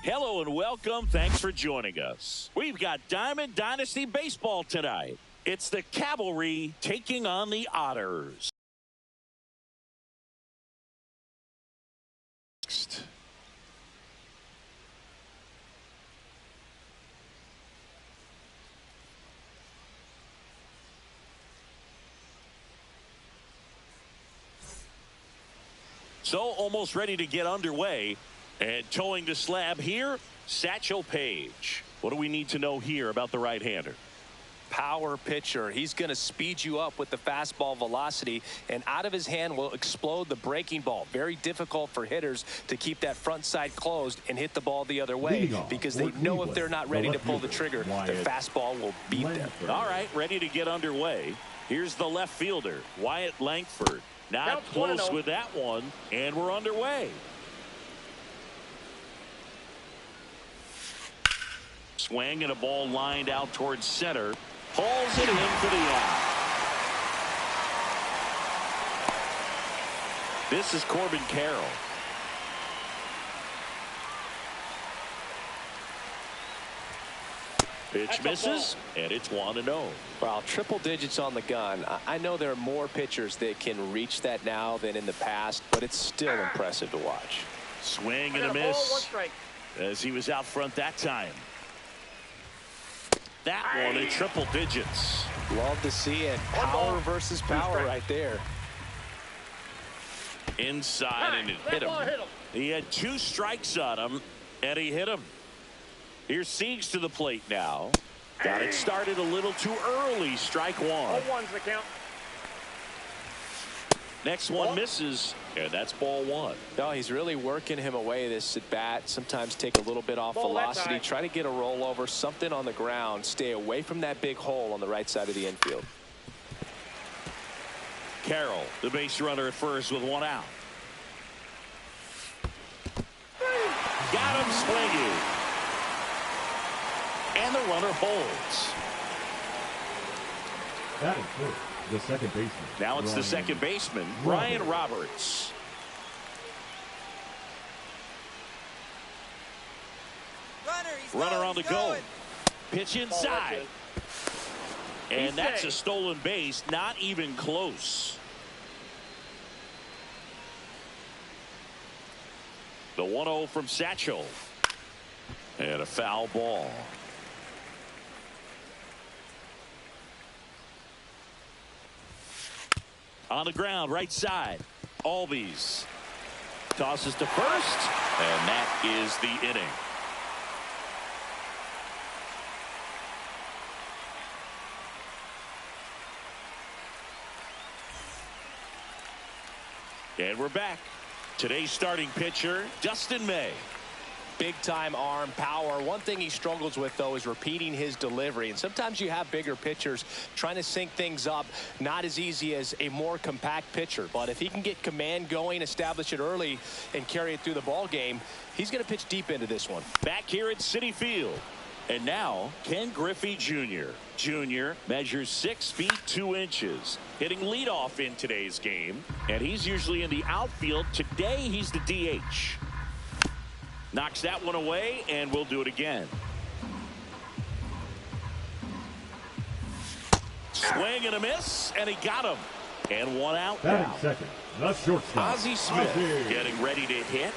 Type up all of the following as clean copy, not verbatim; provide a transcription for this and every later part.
Hello and welcome. Thanks for joining us. We've got Diamond Dynasty Baseball tonight. It's the Cavalry taking on the Otters. So almost ready to get underway. And towing the slab here, Satchel Paige. What do we need to know here about the right-hander? Power pitcher. He's going to speed you up with the fastball velocity, and out of his hand will explode the breaking ball. Very difficult for hitters to keep that front side closed and hit the ball the other way, because they know if they're not ready to pull the trigger, the fastball will beat them. All right, ready to get underway. Here's the left fielder, Wyatt Langford. Not close with that one, and we're underway. Swing and a ball lined out towards center. Pulls it in for the out. This is Corbin Carroll. Pitch misses, and it's 1-0. Wow, triple digits on the gun. I know there are more pitchers that can reach that now than in the past, but it's still impressive to watch. Swing and a miss as he was out front that time. That one in triple digits. Love to see it. Power versus power right there. Inside, and it hit him. He had 2 strikes on him, and he hit him. Here's Siegs to the plate now. Got it started a little too early. Strike 1. 0-1's the count. Next one misses, and that's ball 1. No, he's really working him away this at bat. Sometimes take a little bit off velocity. Try to get a rollover, something on the ground. Stay away from that big hole on the right side of the infield. Carroll, the base runner at first with 1 out. Got him swinging. And the runner holds. That is good. The second baseman. Now it's the second baseman, Ryan Roberts. Runner on the go. Pitch inside. And that's a stolen base, not even close. The 1-0 from Satchel. And a foul ball. On the ground, right side. Albies tosses to first, and that is the inning. And we're back. Today's starting pitcher, Mlb May. Big time arm power. One thing he struggles with, though, is repeating his delivery. And sometimes you have bigger pitchers trying to sync things up. Not as easy as a more compact pitcher. But if he can get command going, establish it early, and carry it through the ball game, he's going to pitch deep into this one. Back here at Citi Field. And now, Ken Griffey Jr. Jr. measures 6 feet 2 inches. Hitting leadoff in today's game. And he's usually in the outfield. Today, he's the DH. Knocks that one away, and we'll do it again. Swing and a miss, and he got him. And 1 out now. Batting second, the shortstop, Ozzie Smith getting ready to hit.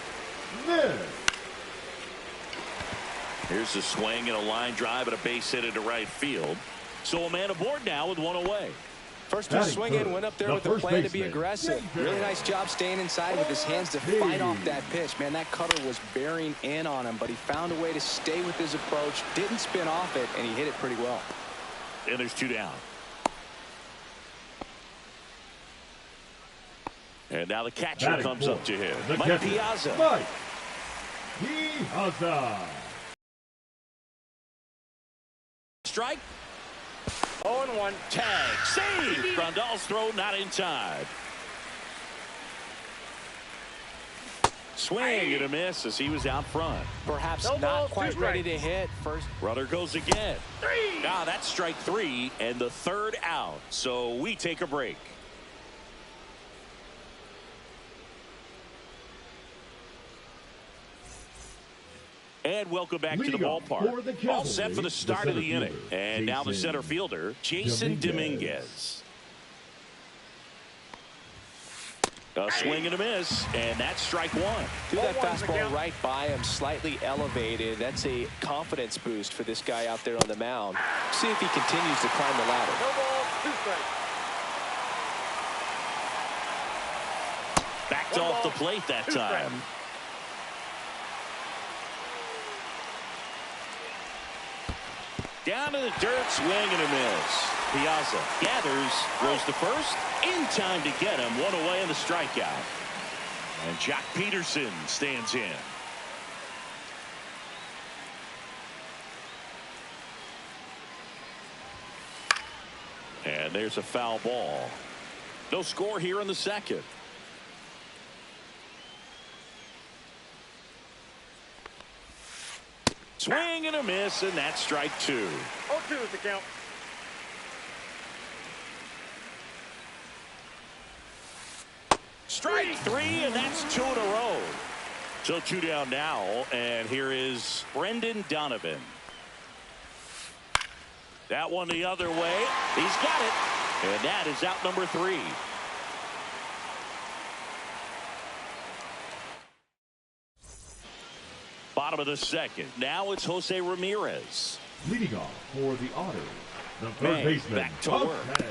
Here's a swing and a line drive and a base hit into right field. So a man aboard now with 1 away. First pitch swing in, went up there with a plan to be aggressive. Really nice job staying inside with his hands to fight off that pitch. Man, that cutter was bearing in on him, but he found a way to stay with his approach, didn't spin off it, and he hit it pretty well. And there's 2 down. And now the catcher comes up to him. Mike Piazza. Mike Piazza. Strike. 0-1. Tag. Save. Grandal's throw not in time. Swing and a miss as he was out front. Perhaps not quite ready to hit. First. Runner goes again. Ah, that's strike 3 and the 3rd out. So we take a break. And welcome back to the Leading off ballpark. for the All set for the Cavalry, start of the center inning. fielder, And now the center fielder, Jason Dominguez. A swing and a miss, and that's strike one. Threw that fastball right by him, slightly elevated. That's a confidence boost for this guy out there on the mound. See if he continues to climb the ladder. No ball, 2 strikes. Backed off the plate that time. Down to the dirt, swing and a miss. Piazza gathers, throws to first, in time to get him. One away in the strikeout. And Jack Peterson stands in. And there's a foul ball. No score here in the second. Swing and a miss, and that's strike two. 0-2 is the count. Strike three, and that's 2 in a row. So 2 down now, and here is Brendan Donovan. That one the other way. He's got it, and that is out number 3. Bottom of the second. Now it's Jose Ramirez. Leading off for the Otters, the third May baseman, back to work. May.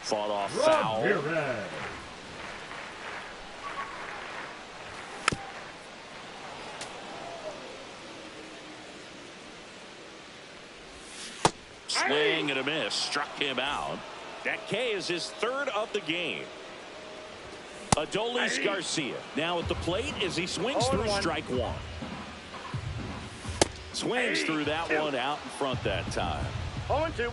Fought off foul. Ramirez. Swing and a miss. Struck him out. That K is his 3rd of the game. Adolis Garcia now at the plate as he swings through strike one. Swings through that one out in front that time. 0-2.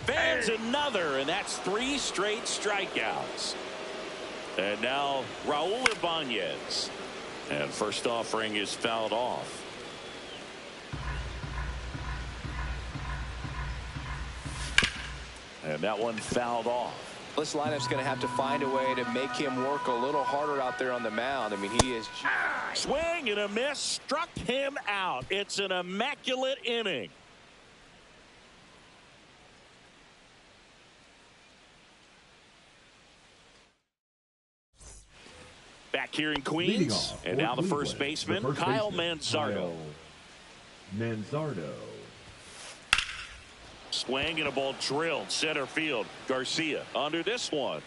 Fans another, and that's 3 straight strikeouts. And now Raul Ibanez. And first offering is fouled off. And that one fouled off. This lineup's going to have to find a way to make him work a little harder out there on the mound. I mean, he is. Swing and a miss, struck him out. It's an immaculate inning. Back here in Queens, and now the first baseman, Kyle Manzardo. Manzardo. Swing and a ball drilled center field. Garcia under this one.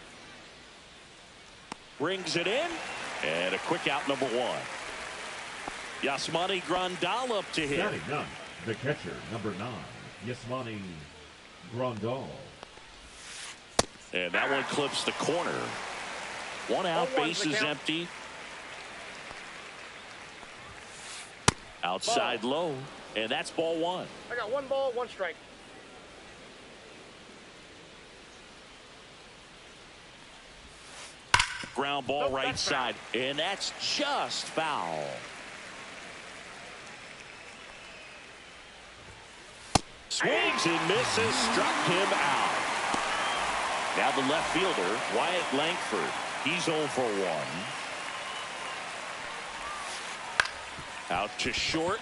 Brings it in, and a quick out number 1. Yasmani Grandal up to hit. Batting 9, the catcher, number 9, Yasmani Grandal. And that one clips the corner. 1 out, bases empty. Outside low, and that's ball 1. I got 1 ball, 1 strike. Ground ball right side, and that's just foul. Swings and misses, struck him out. Now the left fielder, Wyatt Langford. He's 0 for 1. Out to short.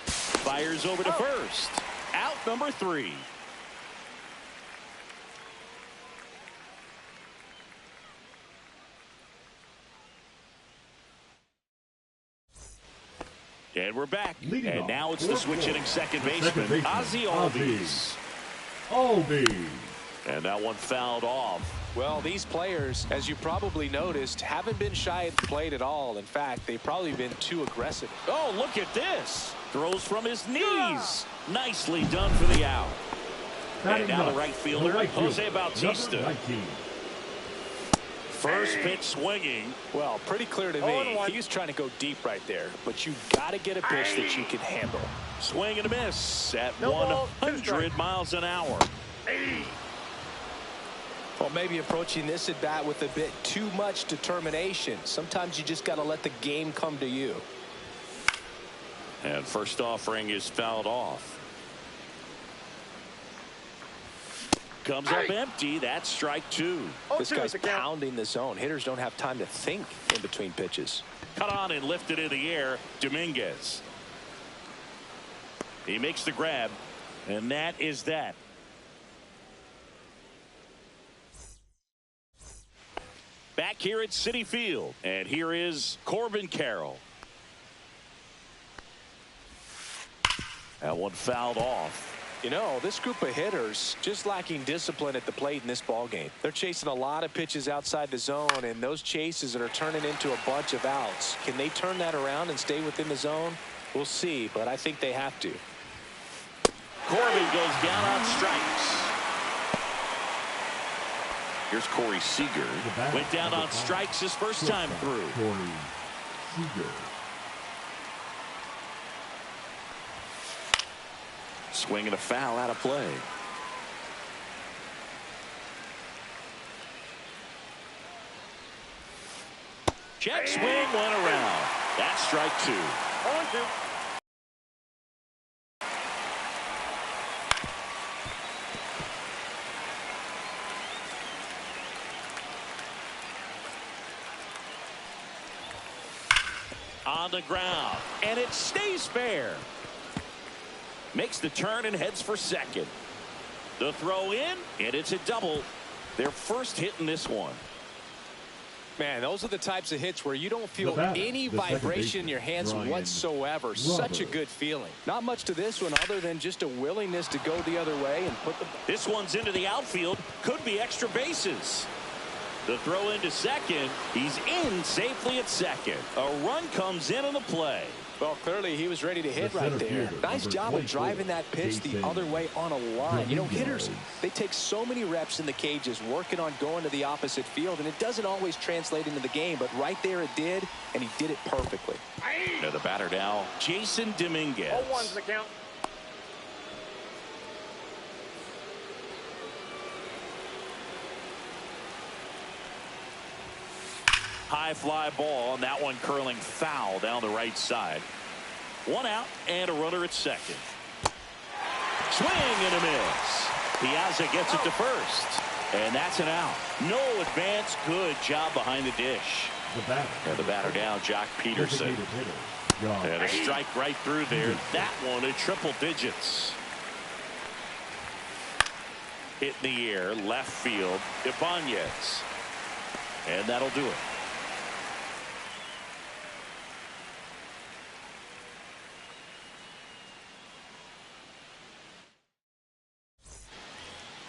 Fires over to first. Out number 3. And we're back. And now it's the switch hitting second baseman, Ozzie Albies. And that one fouled off. Well, these players, as you probably noticed, haven't been shy at the plate at all. In fact, they've probably been too aggressive. Oh, look at this. Throws from his knees. Nicely done for the out. And now the right fielder, Jose Bautista. First pitch swinging. Well, pretty clear to me. He was trying to go deep right there, but you got to get a pitch that you can handle. Swing and a miss at 100 miles an hour. Well, maybe approaching this at bat with a bit too much determination. Sometimes you just got to let the game come to you. And first offering is fouled off. Comes up empty. That's strike 2. This guy's pounding the zone. Hitters don't have time to think in between pitches. Cut on and lifted in the air. Dominguez. He makes the grab, and that is that. Back here at Citi Field, and here is Corbin Carroll. That one fouled off. You know, this group of hitters just lacking discipline at the plate in this ball game. They're chasing a lot of pitches outside the zone, and those chases that are turning into a bunch of outs. Can they turn that around and stay within the zone? We'll see, but I think they have to. Corbin goes down on strikes. Here's Corey Seager. Went down on strikes his first time through. Corey Seager. Swing and a foul out of play. Check swing, went around. That's strike 2. 0-2. On the ground, and it stays fair. Makes the turn and heads for second. The throw in, and it's a double. Their first hit in this one. Man, those are the types of hits where you don't feel any vibration in your hands whatsoever. Such a good feeling. Not much to this one other than just a willingness to go the other way and put the... This one's into the outfield. Could be extra bases. The throw into second. He's in safely at second. A run comes in on the play. Well, clearly he was ready to hit right there. Nice job of driving that pitch the other way on a line. You know, hitters, they take so many reps in the cages working on going to the opposite field, and it doesn't always translate into the game, but right there it did, and he did it perfectly. Now the batter now, Jason Dominguez. 0-1's the count. High fly ball, and that one curling foul down the right side. One out and a runner at second. Swing and a miss. Piazza gets it to first, and that's an out. No advance. Good job behind the dish. And the batter now, Jock Peterson. And a strike right through there. That one in triple digits. Hit in the air, left field. Ibanez. And that'll do it.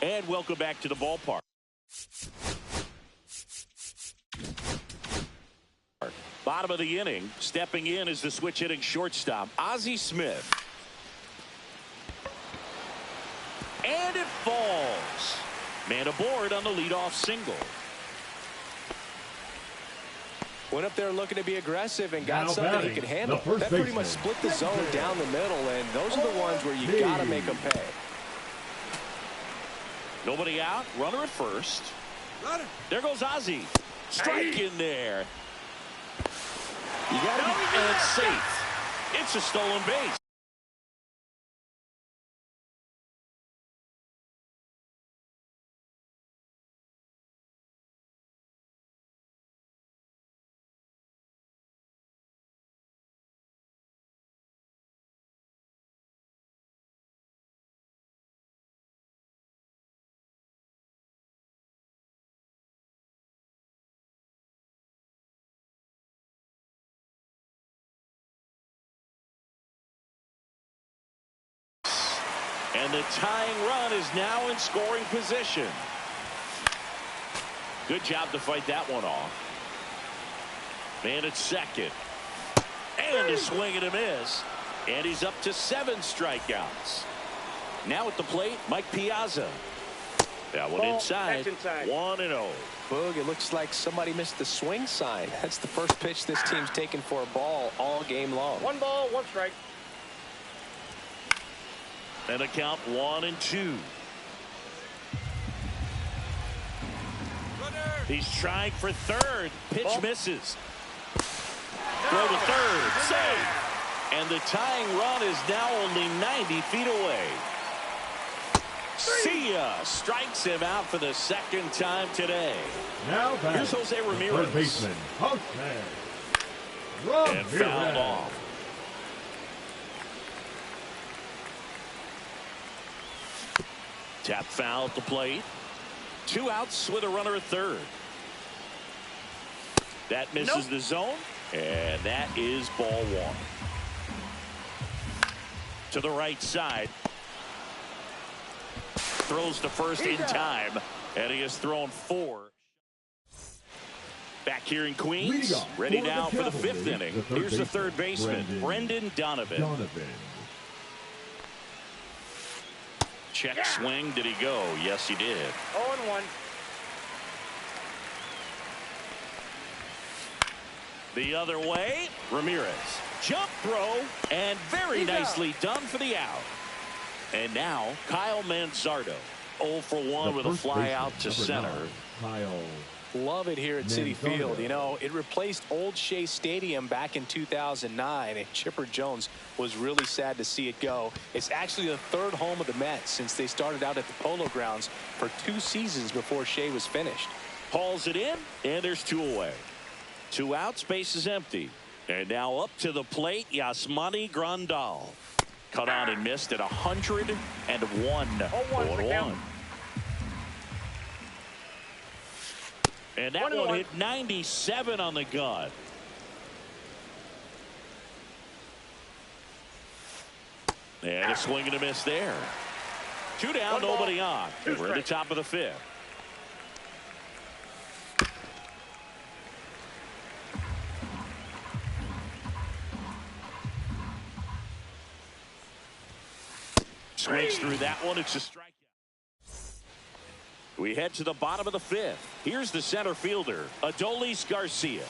And welcome back to the ballpark. Bottom of the inning, stepping in is the switch hitting shortstop, Ozzie Smith. And it falls. Man aboard on the leadoff single. Went up there looking to be aggressive and got something he could handle. That pretty much split the zone down the middle, and those are the ones where you got to make them pay. Nobody out. Runner at first. There goes Ozzie. Strike in there. You got to be, and it's safe. It's a stolen base. And the tying run is now in scoring position. Good job to fight that one off. Man at second. And a swing and a miss. And he's up to 7 strikeouts. Now at the plate, Mike Piazza. That one inside. 1-0. Boog, it looks like somebody missed the swing sign. That's the first pitch this team's taken for a ball all game long. 1 ball, 1 strike. And a count 1-2. He's trying for third. Pitch misses. Throw to third. Save. And the tying run is now only 90 feet away. See ya. Strikes him out for the second time today. Now here's Jose Ramirez. Third baseman, Jose And fouled off. Tap foul at the plate. 2 outs with a runner at third. That misses the zone, and that is ball 1. To the right side. Throws to first in time, and he has thrown 4. Back here in Queens, ready now for the 5th inning. Here's the third baseman, Brendan Donovan. Check swing. Did he go? Yes, he did. 0-1. The other way, Ramirez. Jump throw, and very nicely done for the out. And now, Kyle Manzardo. 0 for 1 with a fly out to center. Love it here at Citi Field. You know, it replaced Old Shea Stadium back in 2009, and Chipper Jones was really sad to see it go. It's actually the 3rd home of the Mets since they started out at the Polo Grounds for 2 seasons before Shea was finished. Hauls it in, and there's 2 away. 2 outs, base is empty. And now up to the plate, Yasmani Grandal. Cut on and missed at 101. 0-1. And that one hit 97 on the gun. And a swing and a miss there. 2 down, nobody on. We're at the top of the 5th. Swings through that one. It's a strikeout. We head to the bottom of the 5th. Here's the center fielder, Adolis Garcia.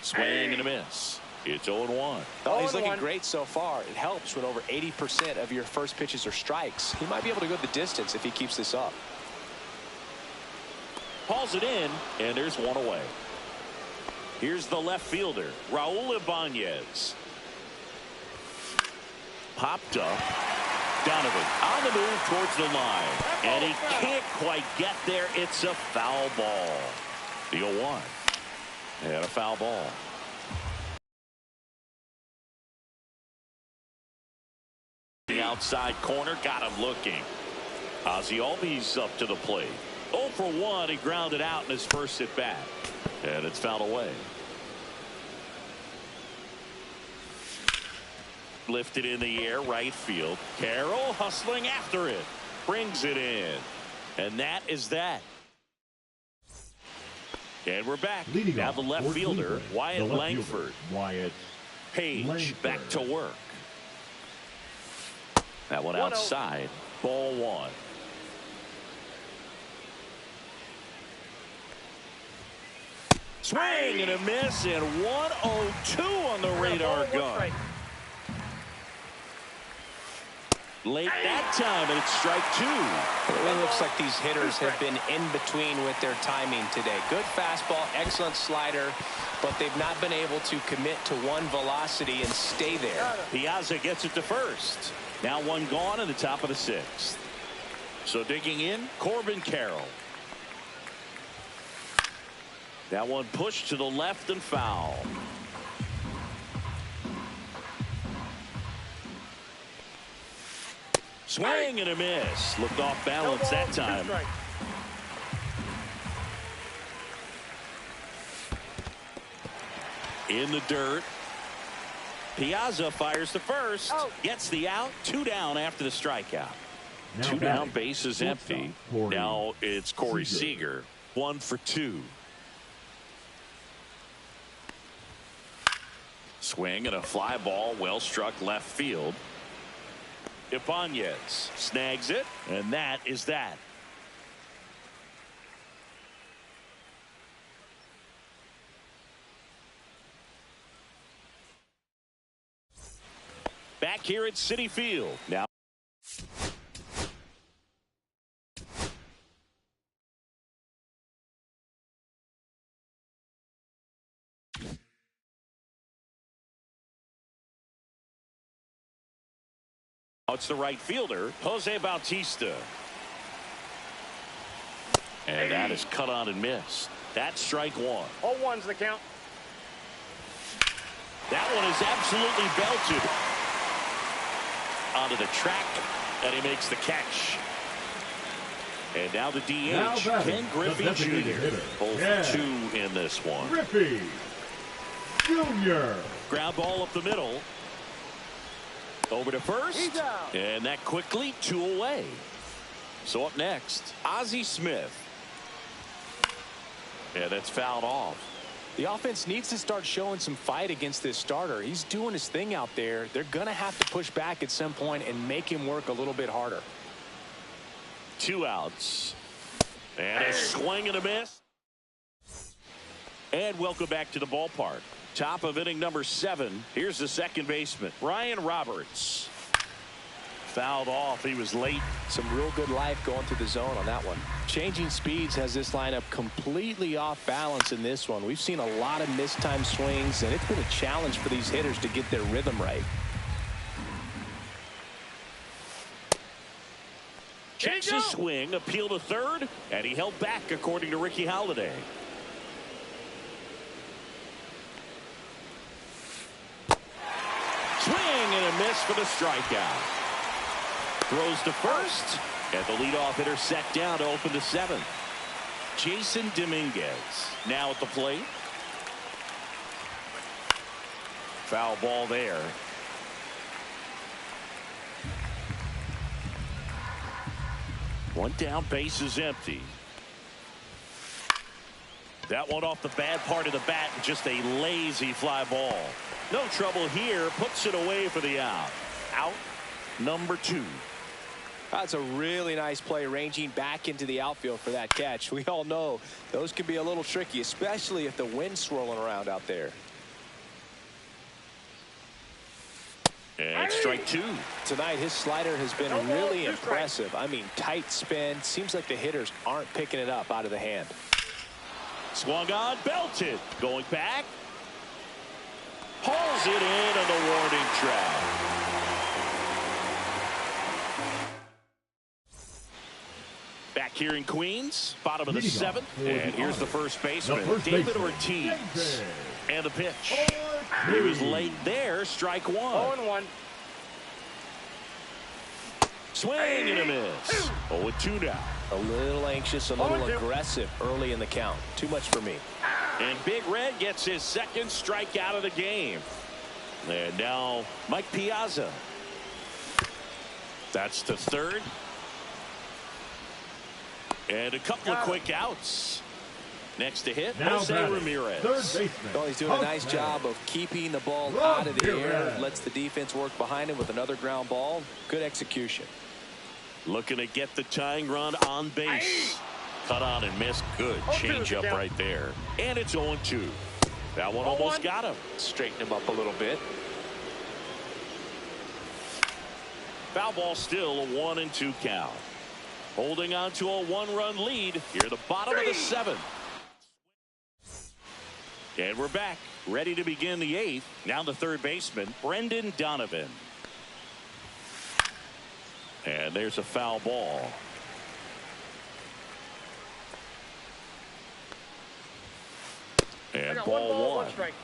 Swing and a miss. It's 0-1. Oh, he's looking great so far. It helps when over 80% of your first pitches are strikes. He might be able to go the distance if he keeps this up. Hauls it in, and there's 1 away. Here's the left fielder, Raul Ibanez. Popped up. Donovan on the move towards the line, and he can't quite get there. It's a foul ball. The 0-1 and a foul ball. The outside corner got him looking. Ozzie Albies up to the plate. 0 for 1. He grounded out in his first at bat, and it's fouled away. Lifted in the air, right field. Carroll hustling after it. Brings it in. And that is that. And we're back. Now the left fielder, Wyatt Langford. Page back to work. That one outside. Ball 1. Swing and a miss, and 102 on the radar gun. Late that time, and it's strike 2. It really looks like these hitters have been in between with their timing today. Good fastball, excellent slider, but they've not been able to commit to one velocity and stay there. Piazza gets it to first. Now 1 gone in the top of the 6th. So digging in, Corbin Carroll. That one pushed to the left and foul. Swing and a miss. Looked off balance that time. In the dirt. Piazza fires to first. Gets the out. 2 down after the strikeout. 2 down, base is empty. Now it's Corey Seager. 1 for 2. Swing and a fly ball, well struck left field. Ibanez snags it, and that is that. Back here at Citi Field. Now it's the right fielder, Jose Bautista. And that is cut on and missed. That's strike 1. 0-1's the count. That one is absolutely belted onto the track, and he makes the catch. And now the DH, Ken Griffey Jr. 0-2 in this one. Griffey Jr. Ground ball up the middle. Over to first. And that quickly 2 away. So up next, Ozzie Smith. Yeah, that's fouled off. The offense needs to start showing some fight against this starter. He's doing his thing out there. They're going to have to push back at some point and make him work a little bit harder. 2 outs. And a swing and a miss. And welcome back to the ballpark. Top of inning number 7. Here's the second baseman, Ryan Roberts. Fouled off. He was late. Some real good life going through the zone on that one. Changing speeds has this lineup completely off balance in this one. We've seen a lot of mistimed swings, and it's been a challenge for these hitters to get their rhythm right. Checks his swing, appeal to third, and he held back according to Ricky Holiday. Swing and a miss for the strikeout. Throws to first, and the leadoff hitter set down to open the 7th. Jason Dominguez now at the plate. Foul ball there. One down, base is empty. That one off the bad part of the bat, just a lazy fly ball. No trouble here, puts it away for the out. Out number 2. That's a really nice play, ranging back into the outfield for that catch. We all know those can be a little tricky, especially if the wind's swirling around out there. And strike 2. Tonight, his slider has been really impressive. I mean, tight spin. Seems like the hitters aren't picking it up out of the hand. Swung on, belted. Going back. Hauls it in on the warning track. Back here in Queens, bottom of the 7th. And here's the first baseman, David Ortiz. And the pitch. He was late there, strike 1. 0-1. Swing and a miss. 0-2 now. A little anxious, a little aggressive early in the count. Too much for me. And Big Red gets his second strikeout of the game. And now Mike Piazza. That's to third. And a couple of quick outs. Next to hit, Jose Ramirez. Third baseman. Well, he's doing a nice job of keeping the ball out of the air. Lets the defense work behind him with another ground ball. Good execution. Looking to get the tying run on base. Cut on and missed. Good change up right there. And it's 0-2. That one almost got him. Straighten him up a little bit. Foul ball still a 1-2 count. Holding on to a 1-run lead here at the bottom of the 7th. And we're back, ready to begin the 8th. Now the third baseman, Brendan Donovan. And there's a foul ball. And ball 1. Strike.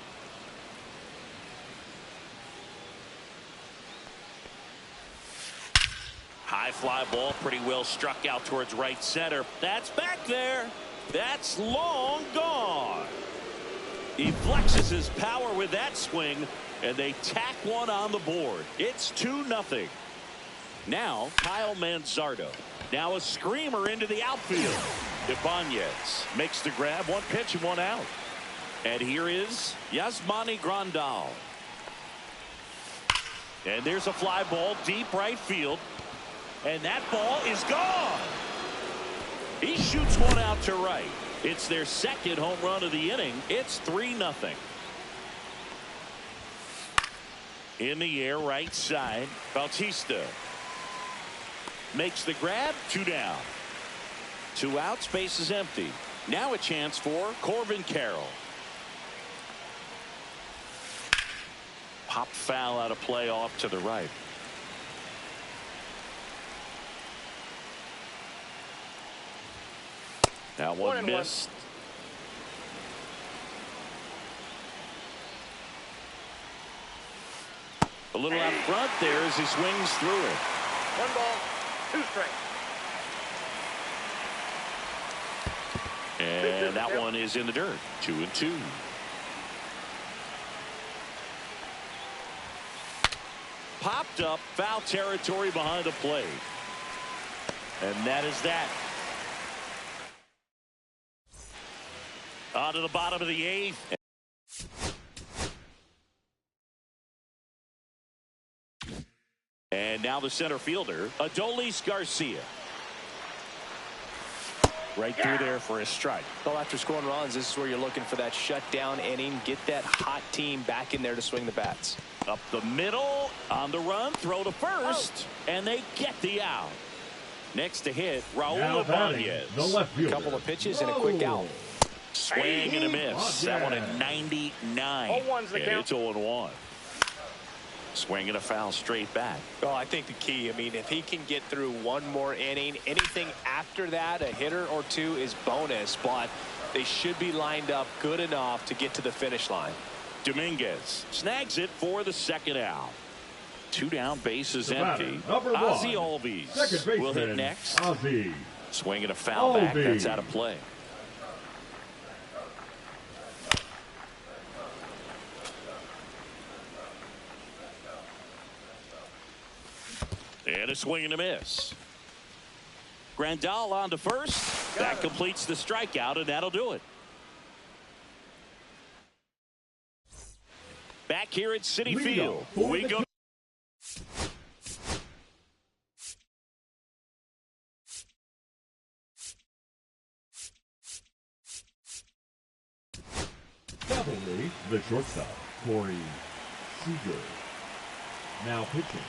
High fly ball, pretty well struck out towards right center. That's back there. That's long gone. He flexes his power with that swing, and they tack one on the board. It's 2-0. Now Kyle Manzardo. Now a screamer into the outfield. Ibanez makes the grab, 1 pitch and 1 out. And here is Yasmani Grandal. And there's a fly ball deep right field. And that ball is gone. He shoots one out to right. It's their second home run of the inning. It's 3-0. In the air, right side, Bautista makes the grab, 2 down. 2 outs, base is empty. Now a chance for Corbin Carroll. Pop foul out of play off to the right. That one missed. little out front there as he swings through it. 1 ball, 2 strikes. And that one is in the dirt. 2-2. Popped up, foul territory behind the plate. And that is that. On to the bottom of the 8th. And now the center fielder, Adolis Garcia. Right through there for a strike. Well, after scoring runs, this is where you're looking for that shutdown inning. Get that hot team back in there to swing the bats. Up the middle, on the run, throw to first, and they get the out. Next to hit, Raul Ibanez. The left fielder. A couple of pitches and a quick out. Swing and a miss. That one at 99. 0-1's the count. It's 0-1. Swing and a foul straight back. Well, I think the key, I mean, if he can get through one more inning, anything after that, a hitter or two is bonus, but they should be lined up good enough to get to the finish line. Dominguez snags it for the second out. 2 down, bases empty. Number 1, Ozzie Albies second baseman, will hit next. Ozzie. Swing and a foul back. That's out of play. And a swing and a miss. Grandal on to first. That completes the strikeout, and that'll do it. Back here at Citi Field, we go. Cavalry, the shortstop, Corey Seager. Now pitching.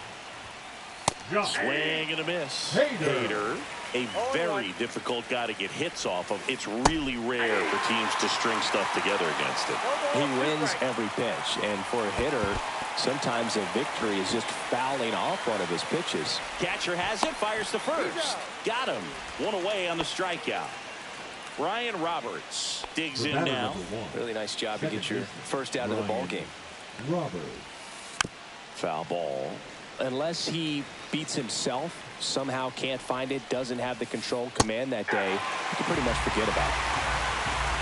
Swing and a miss. Hader. A very difficult guy to get hits off of. It's really rare for teams to string stuff together against him. He wins every pitch, and for a hitter, sometimes a victory is just fouling off one of his pitches. Catcher has it, fires to first. Got him. 1 away on the strikeout. Ryan Roberts digs in now. Really nice job to get your first out of the ball game. Roberts. Foul ball. Unless he beats himself, somehow can't find it, doesn't have the control command that day, you can pretty much forget about it.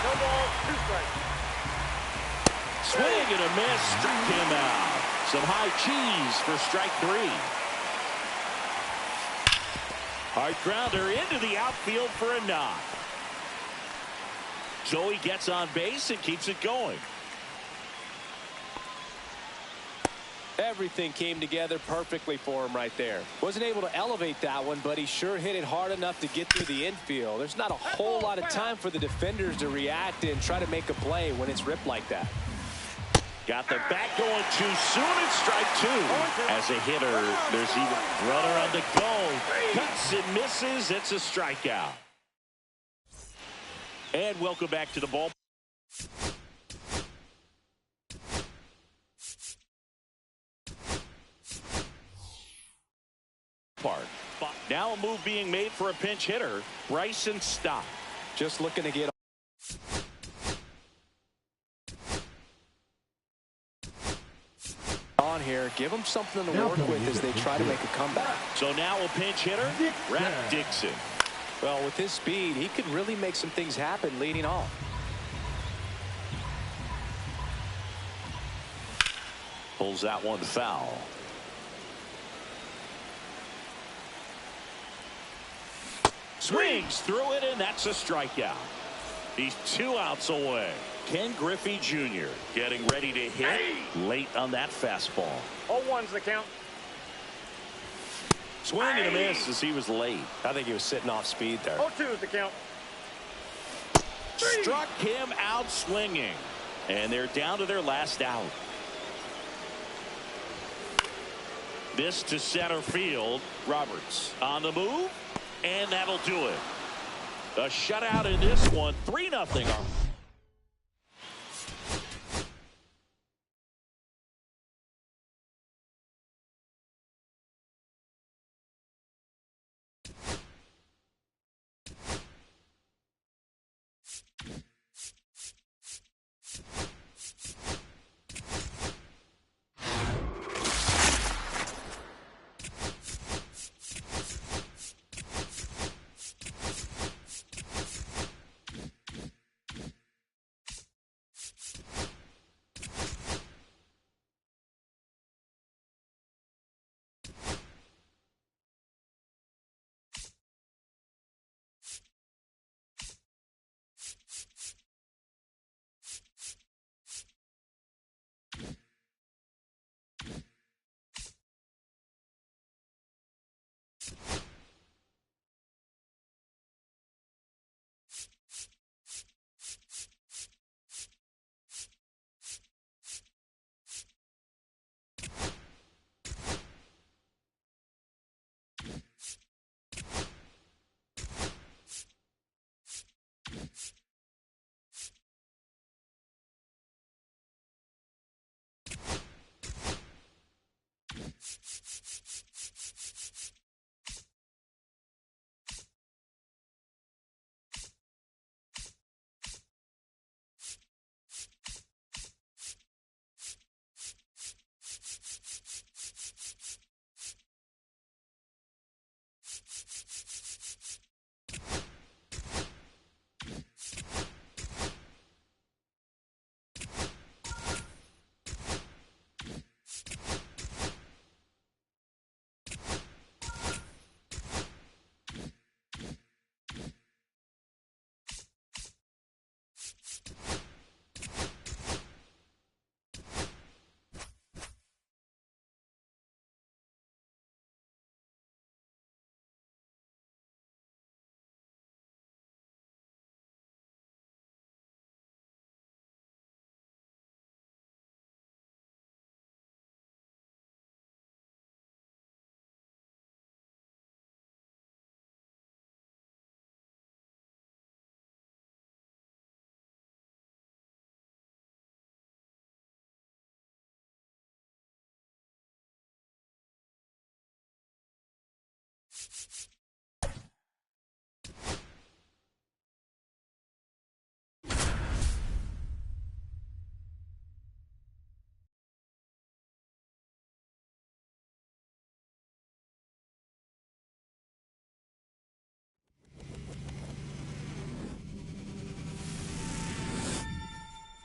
1 ball, 2 strikes. Swing and a miss, struck him out. Some high cheese for strike 3. Hard grounder into the outfield for a knock. So he gets on base and keeps it going. Everything came together perfectly for him right there. Wasn't able to elevate that one, but he sure hit it hard enough to get through the infield. There's not a whole lot of time for the defenders to react and try to make a play when it's ripped like that. Got the bat going too soon. It's strike 2. As a hitter, there's even runner on the go. Cuts and misses. It's a strikeout. And welcome back to the ball. Part. Now a move being made for a pinch hitter, Bryson Stott. Just looking to get on here, give them something to work with as they try to make a comeback. So now a pinch hitter, Rap Dixon. Well, with his speed, he could really make some things happen leading off. Pulls that one foul. Swings through it, and that's a strikeout. He's 2 outs away. Ken Griffey Jr. getting ready to hit late on that fastball. 0-1's the count. Swing and a miss as he was late. I think he was sitting off speed there. 0-2's the count. Struck him out swinging. And they're down to their last out. This to center field. Roberts on the move. And that'll do it. A shutout in this one. 3-0.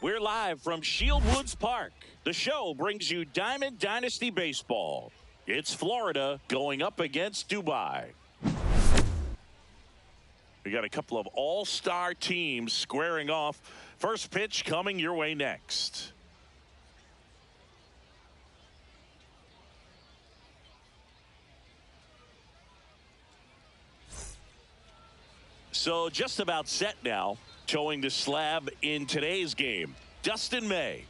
We're live from Shieldwoods Park. The show brings you Diamond Dynasty Baseball. It's Florida going up against Dubai. We got a couple of all-star teams squaring off. First pitch coming your way next. So just about set now, showing the slab in today's game. Dustin May.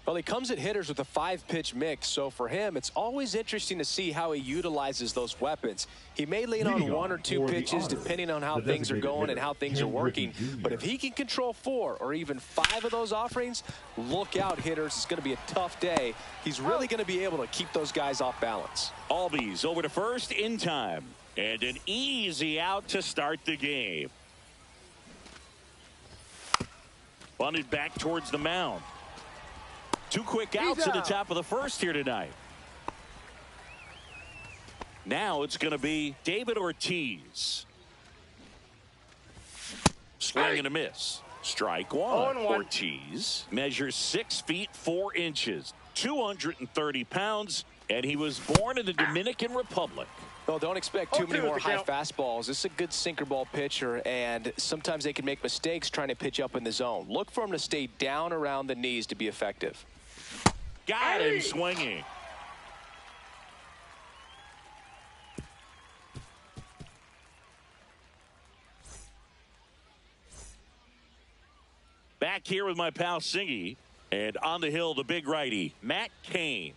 Well, he comes at hitters with a 5-pitch mix, so for him, it's always interesting to see how he utilizes those weapons. He may lean on 1 or 2 pitches depending on how things are going and how things are working, but if he can control 4 or even 5 of those offerings, look out, hitters. It's going to be a tough day. He's really going to be able to keep those guys off balance. Albies over to first in time, and an easy out to start the game. Bunted back towards the mound. 2 quick outs at the top of the first here tonight. Now it's going to be David Ortiz. Swing and a miss. Strike one. Ortiz measures 6 feet 4 inches, 230 pounds, and he was born in the Dominican Republic. Well, don't expect too many more high fastballs. This is a good sinker ball pitcher, and sometimes they can make mistakes trying to pitch up in the zone. Look for him to stay down around the knees to be effective. Got him swinging. Back here with my pal Singy, and on the hill, the big righty, Matt Cain.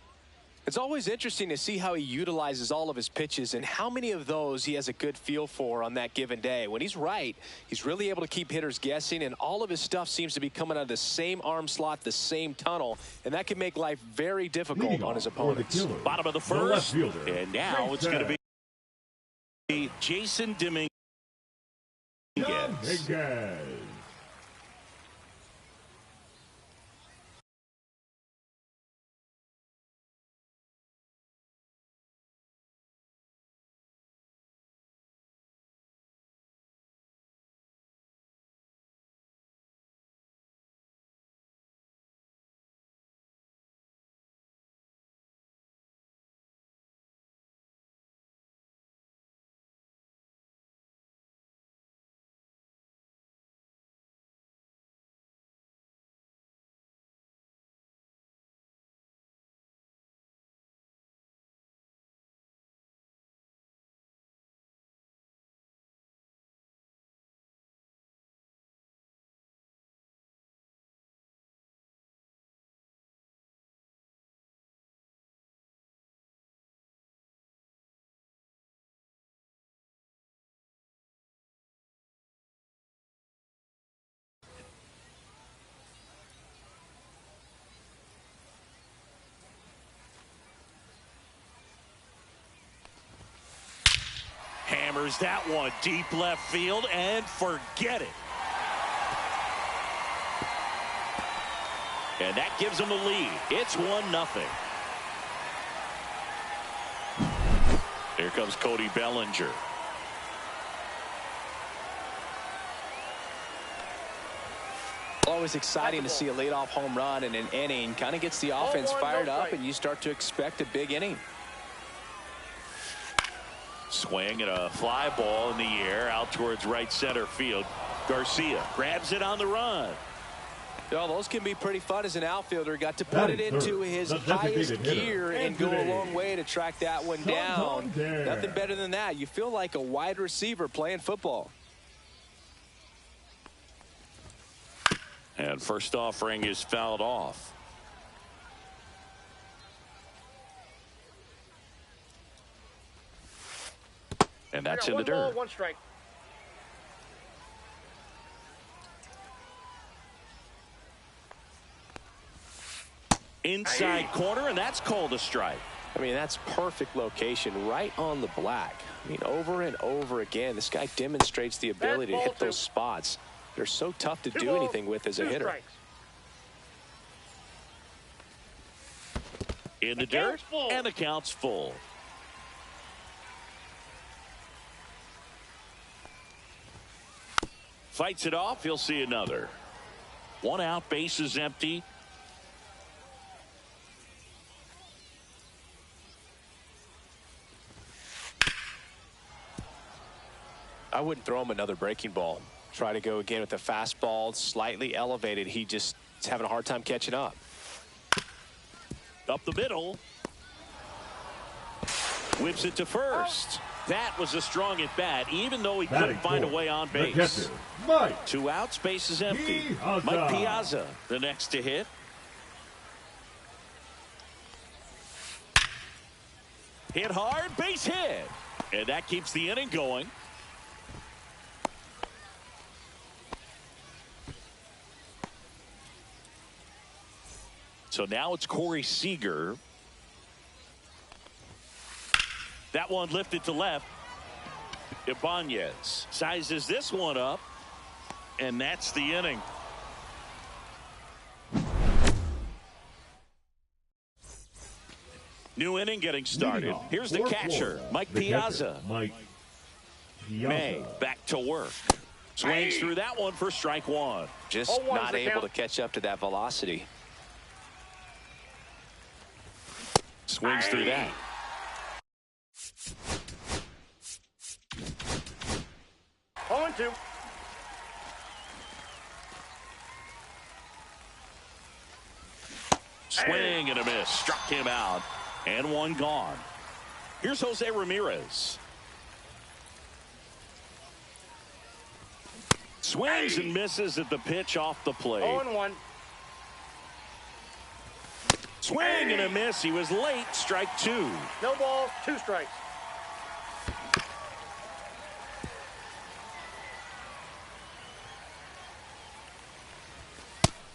It's always interesting to see how he utilizes all of his pitches and how many of those he has a good feel for on that given day. When he's right, he's really able to keep hitters guessing, and all of his stuff seems to be coming out of the same arm slot, the same tunnel, and that can make life very difficult on his opponents. Bottom of the first, and now it's going to be Jason Dominguez. Hammers that one deep left field and forget it. And that gives them the lead. It's 1-0. Here comes Cody Bellinger. Always exciting to see a leadoff home run in an inning. Kind of gets the offense fired up, and you start to expect a big inning. Swing and a fly ball in the air out towards right center field. Garcia grabs it on the run. Well, those can be pretty fun as an outfielder. Got to put it into his highest gear and go a long way to track that one down. Nothing better than that. You feel like a wide receiver playing football. And first offering is fouled off. And that's in the dirt. 1 ball, 1 strike. Inside corner, and that's called a strike. I mean, that's perfect location, right on the black. I mean, over and over again, this guy demonstrates the ability to hit those spots. They're so tough to do anything with as a hitter. In the dirt, and the count's full. Fights it off. He'll see another. One out, bases empty. I wouldn't throw him another breaking ball. Try to go again with the fastball, slightly elevated. He just is having a hard time catching up. Up the middle. Whips it to first. That was a strong at bat, even though he couldn't find a way on base. Two outs, base is empty. Mike Piazza, the next to hit. Hit hard, base hit. And that keeps the inning going. So now it's Corey Seager. That one lifted to left. Ibanez sizes this one up, and that's the inning. New inning getting started. Here's the catcher, Mike Piazza. May back to work. Swings through that one for strike one. Just not able to catch up to that velocity. Swings through that. On two. Swing and a miss. Struck him out. And one gone. Here's Jose Ramirez. Swings and misses at the pitch off the plate. 0-1. Swing and a miss. He was late. Strike two. No balls, 2 strikes.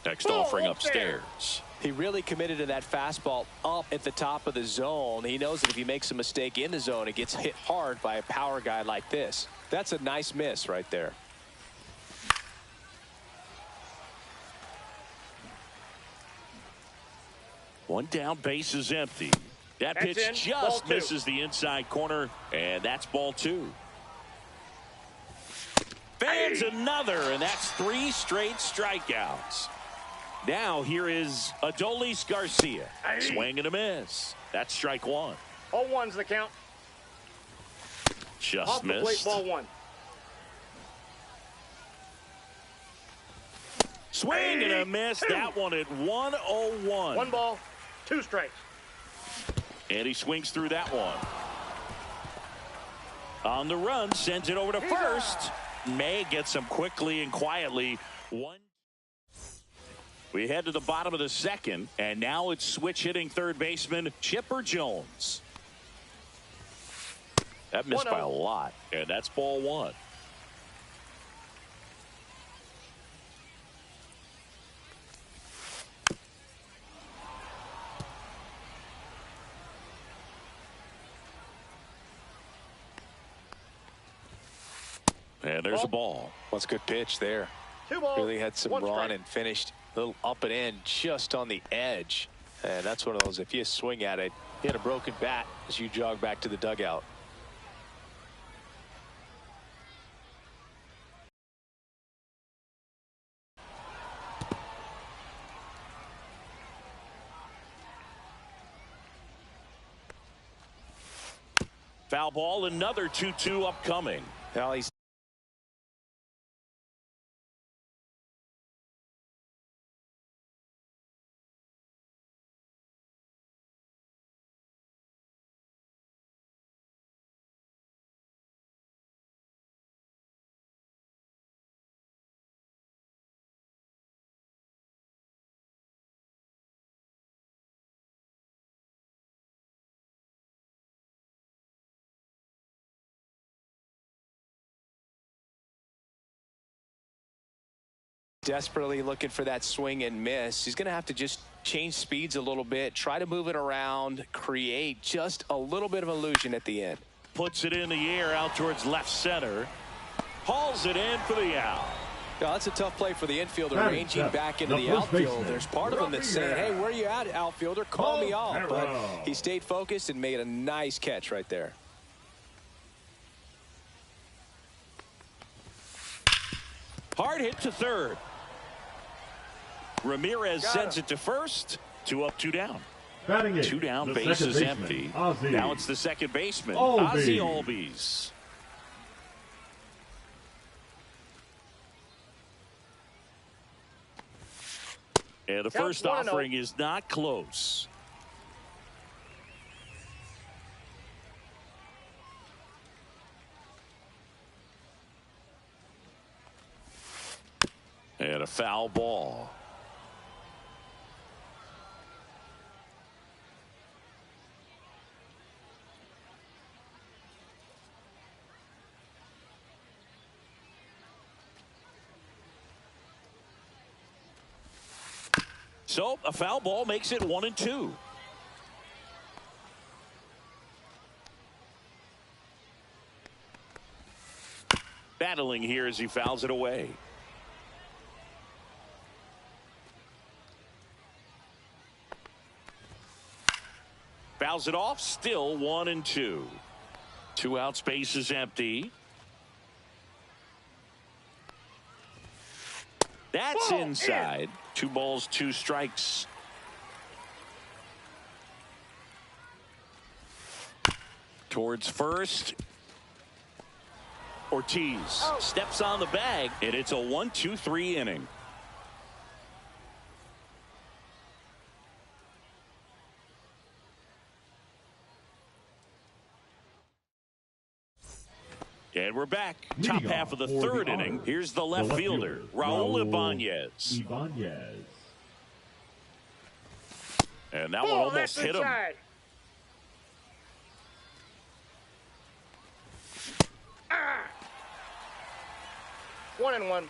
Next offering upstairs. He really committed to that fastball up at the top of the zone. He knows that if he makes a mistake in the zone, it gets hit hard by a power guy like this. That's a nice miss right there. One down, base is empty. That pitch just misses the inside corner, and that's ball two. Fans another, and that's 3 straight strikeouts. Now here is Adolis Garcia. Swing and a miss. That's strike one. 0-1's the count. Just Off the plate, missed. ball one. Swing and a miss. That one at 1-0-1. 1 ball, 2 strikes. And he swings through that one. On the run, sends it over to first. May gets him quickly and quietly. We head to the bottom of the second, and now it's switch hitting third baseman Chipper Jones. That missed by a lot, and that's ball one. And there's a ball. What's a good pitch there. 2 balls, Really had some 1 run strike. and finished a little up and in just on the edge. And that's one of those, if you swing at it, hit a broken bat as you jog back to the dugout. Foul ball, another 2-2 upcoming. Well, he's desperately looking for that swing and miss. He's going to have to just change speeds a little bit, try to move it around, create just a little bit of illusion at the end. Puts it in the air out towards left center. Hauls it in for the out. Yeah, that's a tough play for the infielder, ranging back into the outfield. There's part of him that's saying, hey, where you at, outfielder? Call me off. But he stayed focused and made a nice catch right there. Hard hit to third. Ramirez sends it to first. 2 up, 2 down. Batting 2 down, the base is baseman, empty. Ozzie. Now it's the second baseman, Albies. Ozzie Albies. And the first offering is not close. And a foul ball. So a foul ball makes it 1-2. Battling here as he fouls it away. Fouls it off, still 1-2. 2 outs, base is empty. That's inside. 2 balls, 2 strikes. Towards first. Ortiz steps on the bag, and it's a 1-2-3 inning. And we're back. Top half of the third inning. Here's the left fielder, Raul Ibanez. And that one almost hit him. 1-1.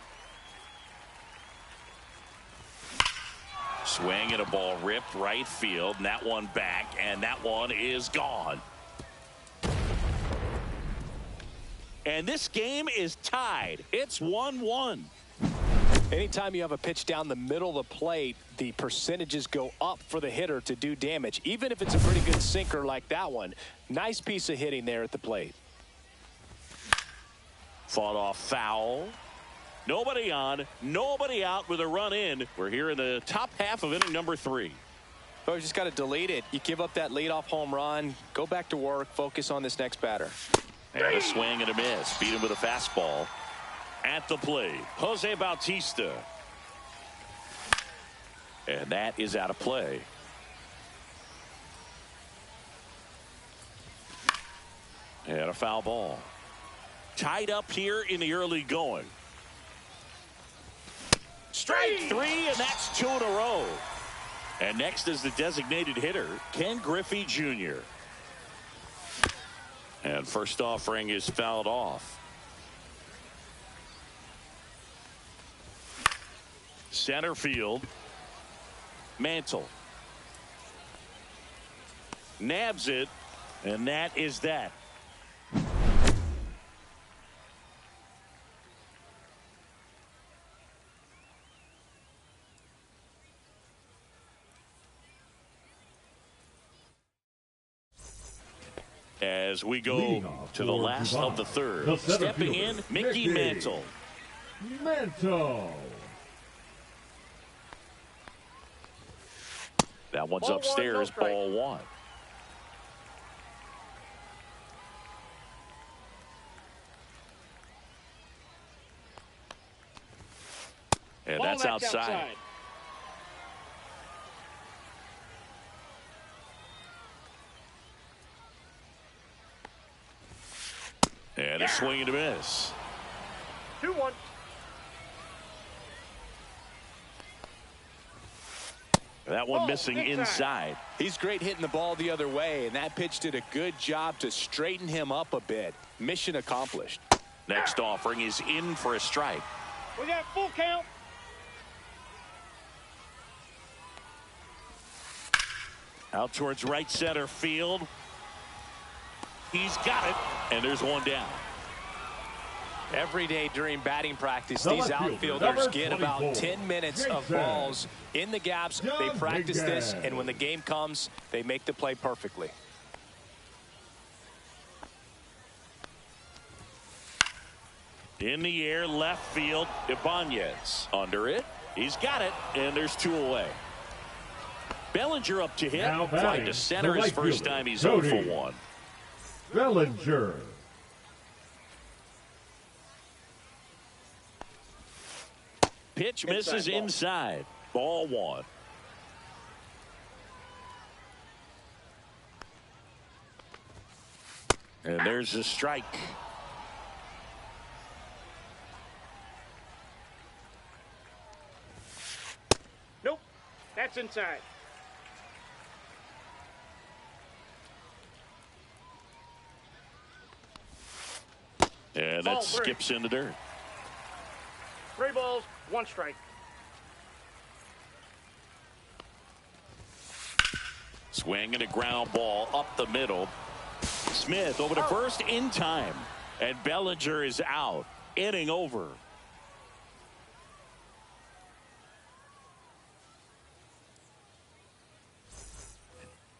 Swing and a ball ripped right field, and that one back, and that one is gone. And this game is tied. It's 1-1. Anytime you have a pitch down the middle of the plate, the percentages go up for the hitter to do damage, even if it's a pretty good sinker like that one. Nice piece of hitting there at the plate. Fought off foul. Nobody on, nobody out with a run in. We're here in the top half of inning number 3. Oh, you just got to delete it. You give up that leadoff home run, go back to work, focus on this next batter. And a swing and a miss. Beat him with a fastball. At the plate, Jose Bautista. And that is out of play. And a foul ball. Tied up here in the early going. Strike 3, and that's 2 in a row. And next is the designated hitter, Ken Griffey Jr. And first offering is fouled off. Center field. Mantle. Nabs it, and that is that. As we go to the last of the third, stepping in, Mickey Mantle. That one's upstairs, ball 1. And that's outside. And a swing and a miss. 2-1. That one missing inside. He's great hitting the ball the other way, and that pitch did a good job to straighten him up a bit. Mission accomplished. Next offering is in for a strike. We got full count. Out towards right center field. He's got it, and there's one down. Every day during batting practice, these outfielders get about 10 minutes of balls in the gaps. They practice this, and when the game comes, they make the play perfectly. In the air, left field, Ibanez. Under it He's got it, and there's 2 away. Bellinger up to hit. Now Flying to center his first time. He's 0 for 1. Bellinger. Pitch misses inside. Ball 1. And there's a strike. Nope. That's inside. And Ball that 3. skips in the dirt. 3 balls, 1 strike. Swing and a ground ball up the middle. Smith over to first in time. And Bellinger is out. Inning over.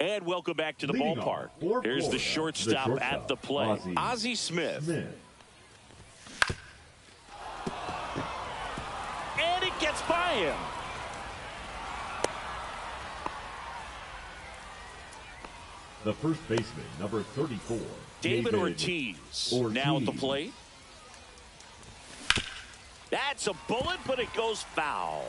And welcome back to the Leading ballpark. off, Here's the shortstop at the plate. Ozzie Smith. And it gets by him. The first baseman, number 34. David Ortiz now at the plate. That's a bullet, but it goes foul.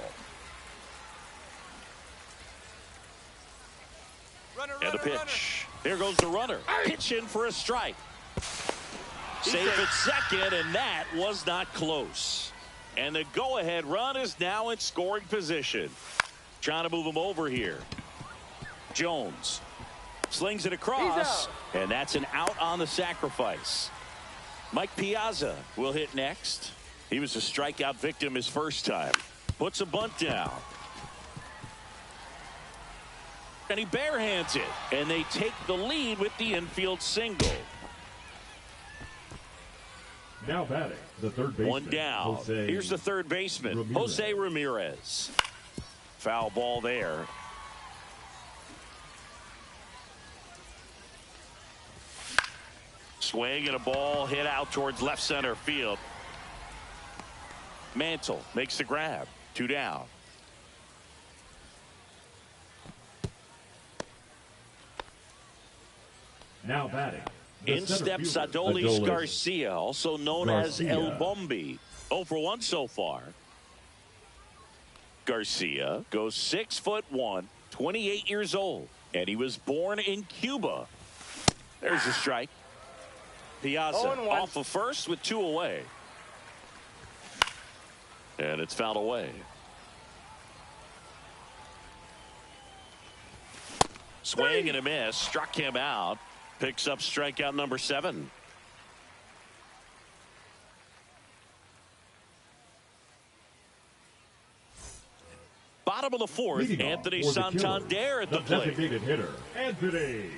And the pitch. Here goes the runner. Pitch in for a strike. Safe at second, and that was not close. And the go-ahead run is now in scoring position. Trying to move him over here. Jones slings it across, and that's an out on the sacrifice. Mike Piazza will hit next. He was a strikeout victim his first time. Puts a bunt down. And he barehands it, and they take the lead with the infield single. Now batting, the third baseman. 1 down. Here's the third baseman, Jose Ramirez. Foul ball there. Swing and a ball hit out towards left center field. Mantle makes the grab. 2 down. Now batting. In steps Adolis Garcia, also known as Mlb. 0 for 1 so far. Garcia goes 6'1", 28 years old, and he was born in Cuba. There's a strike. Piazza off of first with 2 away. And it's fouled away. Swing and a miss. Struck him out. Picks up strikeout number 7. Bottom of the 4th, Anthony Santander at the plate. Designated hitter, Anthony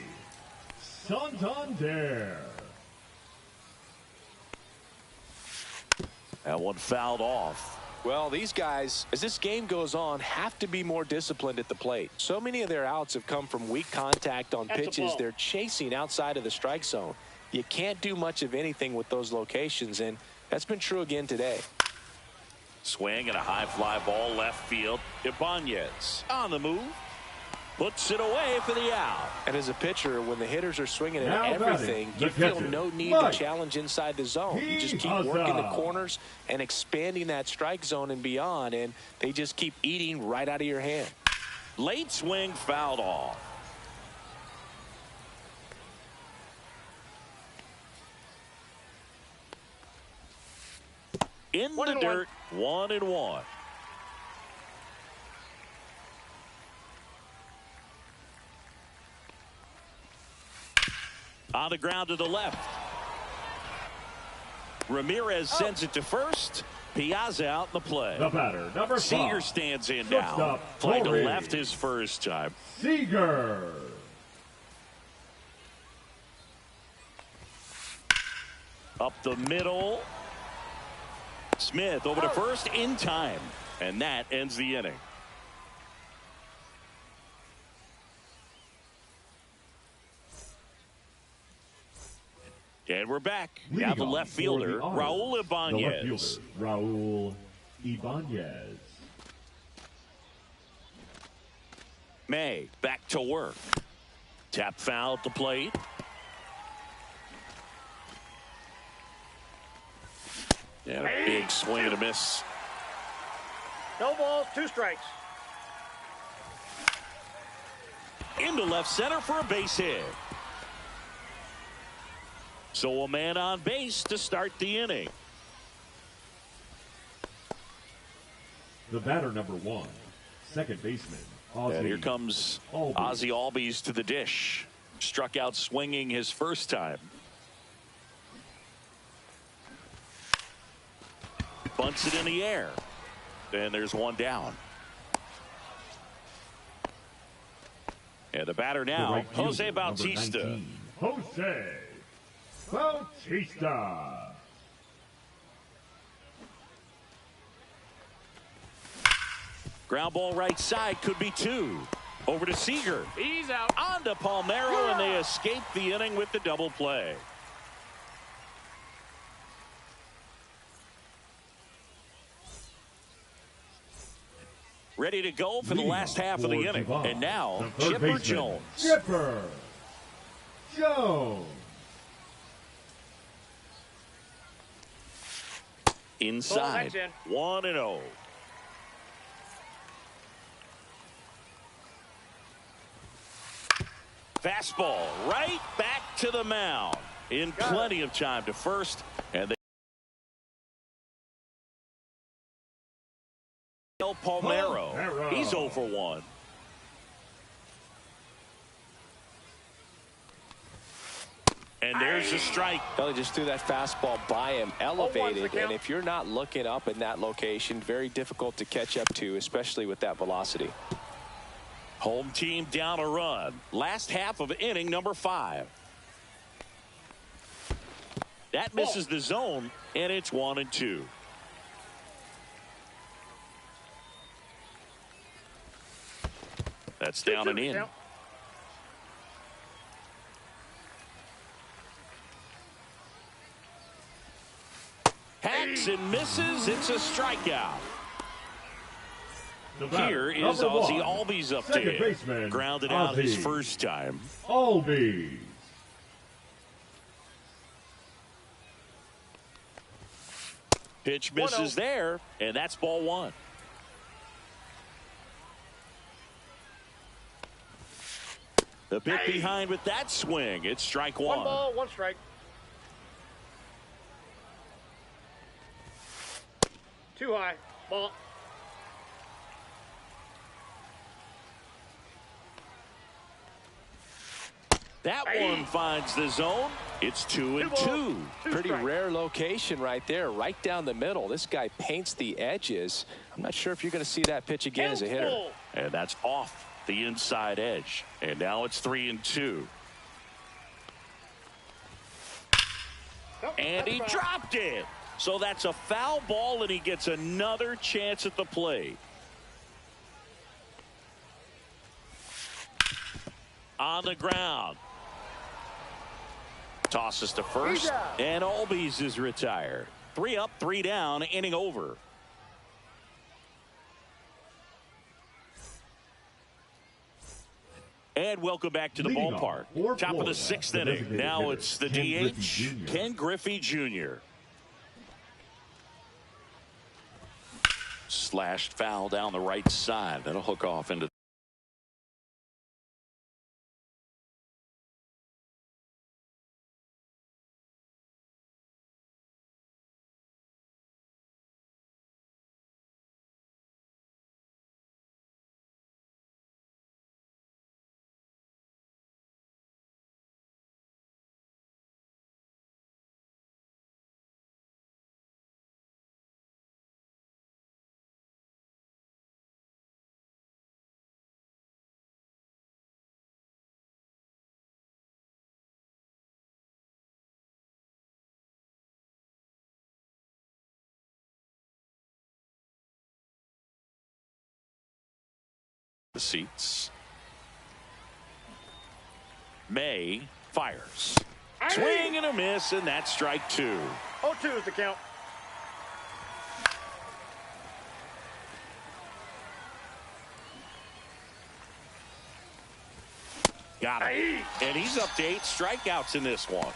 Santander. That one fouled off. Well, these guys, as this game goes on, have to be more disciplined at the plate. So many of their outs have come from weak contact on pitches they're chasing outside of the strike zone. You can't do much of anything with those locations, and that's been true again today. Swing and a high fly ball left field. Ibanez on the move. Puts it away for the out. And as a pitcher, when the hitters are swinging at everything, you feel no need to challenge inside the zone. You just keep working the corners and expanding that strike zone and beyond, and they just keep eating right out of your hand. Late swing fouled off. In the dirt, 1-1. On the ground to the left. Ramirez sends it to first. Piazza out in the play. The batter, number 5. Seager stands in now. Playing to left his first time. Seager. Up the middle. Smith over to first in time. And that ends the inning. And we're back. Now the left fielder, Raul Ibanez. Raul Ibanez. May back to work. Tap foul at the plate. And a big swing and a miss. No balls, 2 strikes. Into left center for a base hit. So a man on base to start the inning. The batter, number 1, second baseman, Ozzie. And here comes Ozzie Albies to the dish. Struck out swinging his first time. Bunts it in the air. And there's one down. And the batter now, right Jose fielder, Bautista. 19, Jose Bautista. Ground ball right side, could be 2. Over to Seager. He's out. On to Palmeiro, and they escape the inning with the double play. Ready to go for the last half of the inning. And now, Chipper Jones. Chipper Jones. Inside, 1-0. Fastball right back to the mound. In plenty of time to first. And they Palmeiro. He's 0 for 1. And there's a strike. Well, he just threw that fastball by him, elevated, and if you're not looking up in that location, very difficult to catch up to, especially with that velocity. Home team down a run. Last half of inning number 5. That misses the zone, and it's 1-2. That's down and in. Hacks and misses. It's a strikeout. Here is Ozzie Albies up to him. Grounded out his first time. Albies. Pitch misses there, and that's ball 1. The bit behind with that swing. It's strike 1. 1 ball, 1 strike. Too high. Ball. That one finds the zone. It's 2-2. Pretty rare location right there, right down the middle. This guy paints the edges. I'm not sure if you're going to see that pitch again as a hitter. And that's off the inside edge. And now it's 3-2. And he dropped it. So that's a foul ball, and he gets another chance at the plate. On the ground. Tosses to first, and Albies is retired. 3 up, 3 down, inning over. And welcome back to the ballpark. Top of the 6th inning. Now it's the DH, Ken Griffey Jr. Slashed foul down the right side. That'll hook off into the seats. May fires. Swing and a miss, and that's strike 2. 0-2 is the count. Got him. And he's up to 8 strikeouts in this one.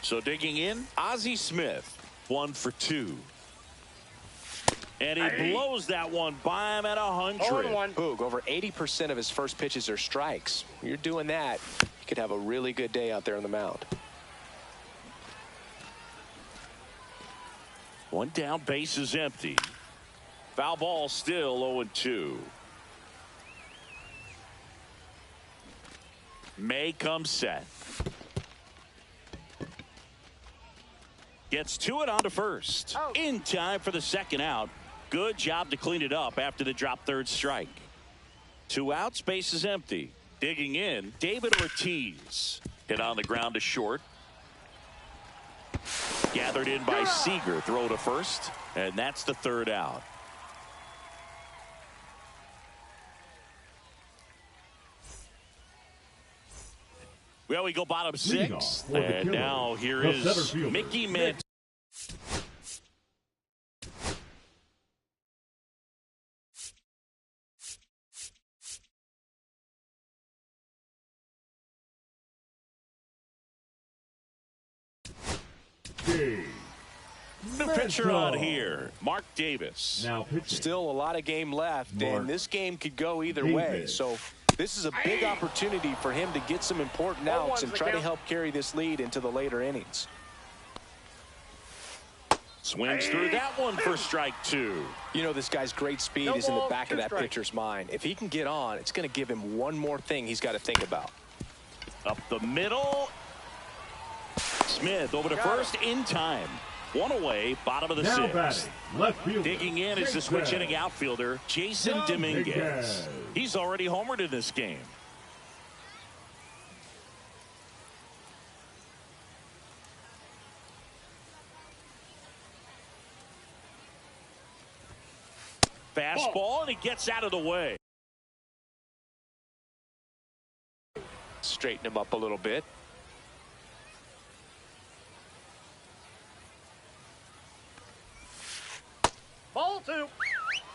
So digging in, Ozzie Smith, 1 for 2. And he blows that one by him at 100. Boog, over 80% of his first pitches are strikes. When you're doing that, you could have a really good day out there on the mound. 1 down, base is empty. Foul ball still 0-2. May comes set. Gets to it onto first. In time for the second out. Good job to clean it up after the drop third strike. 2 outs, base is empty. Digging in, David Ortiz. Hit on the ground to short. Gathered in by Seager. Throw to first. And that's the 3rd out. Well, we go bottom 6. And now here is Mickey May. The pitcher on here, Mark Davis. Now still a lot of game left, and this game could go either way. So this is a big opportunity for him to get some important outs and try to help carry this lead into the later innings. Swings through that one for strike 2. You know, this guy's great speed is in the back of that pitcher's mind. If he can get on, it's going to give him one more thing he's got to think about. Up the middle. Smith over to first in time. 1 away, bottom of the 6th. Digging in is the switch hitting outfielder, Jason Dominguez. He's already homered in this game. Fastball, and he gets out of the way. Straighten him up a little bit. Ball 2.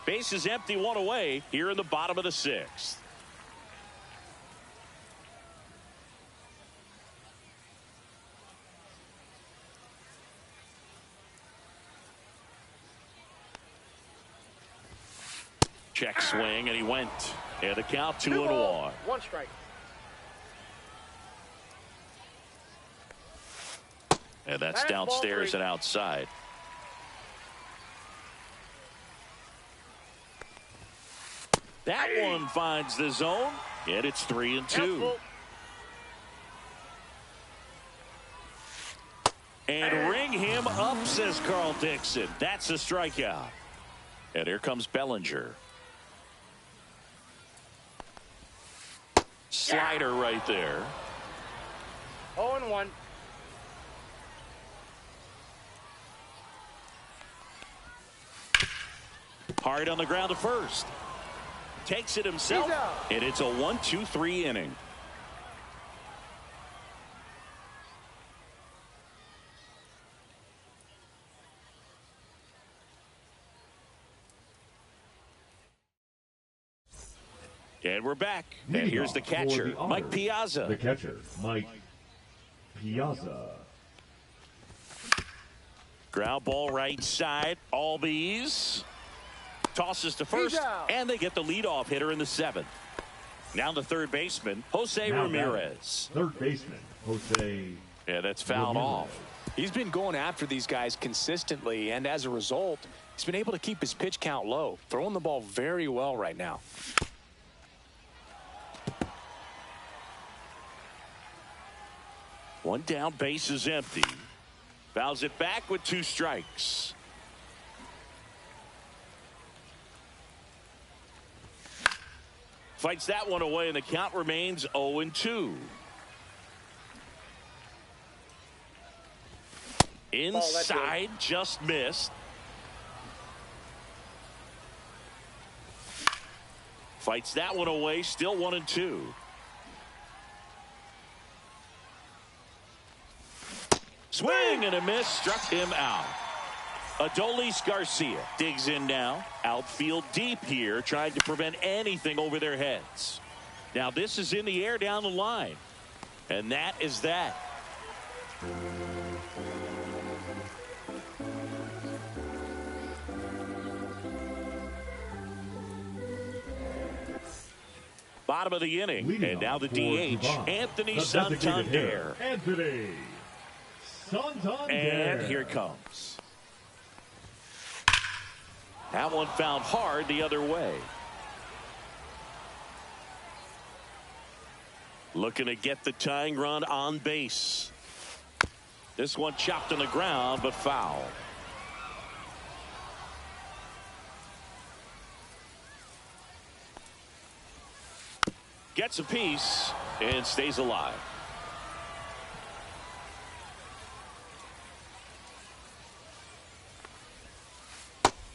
Base is empty, 1 away here in the bottom of the 6th. Check swing, and he went. And the count 2-1. 1 strike. And that's downstairs and outside. That one finds the zone, and it's 3-2. And ring him up, says Carl Dixon. That's a strikeout. And here comes Bellinger. Slider right there. 0-1. Hard on the ground to first. Takes it himself, and it's a 1-2-3 inning. And we're back. And here's the catcher, Mike Piazza. The catcher, Mike Piazza. Ground ball right side. Albies tosses to first, and they get the leadoff hitter in the 7th. Now the third baseman, Jose Ramirez. Third baseman, Jose. Yeah, that's fouled off. He's been going after these guys consistently, and as a result, he's been able to keep his pitch count low, throwing the ball very well right now. One down, base is empty. Fouls it back with 2 strikes. Fights that one away, and the count remains 0-2. Inside, just missed. Fights that one away, still 1-2. Swing and a miss, struck him out. Adolis Garcia digs in now. Outfield deep here, trying to prevent anything over their heads. Now this is in the air down the line. And that is that. Bottom of the inning. Leading and now the DH, Anthony Santander. Anthony Santander. And here it comes. That one found hard the other way. Looking to get the tying run on base. This one chopped on the ground, but foul. Gets a piece and stays alive.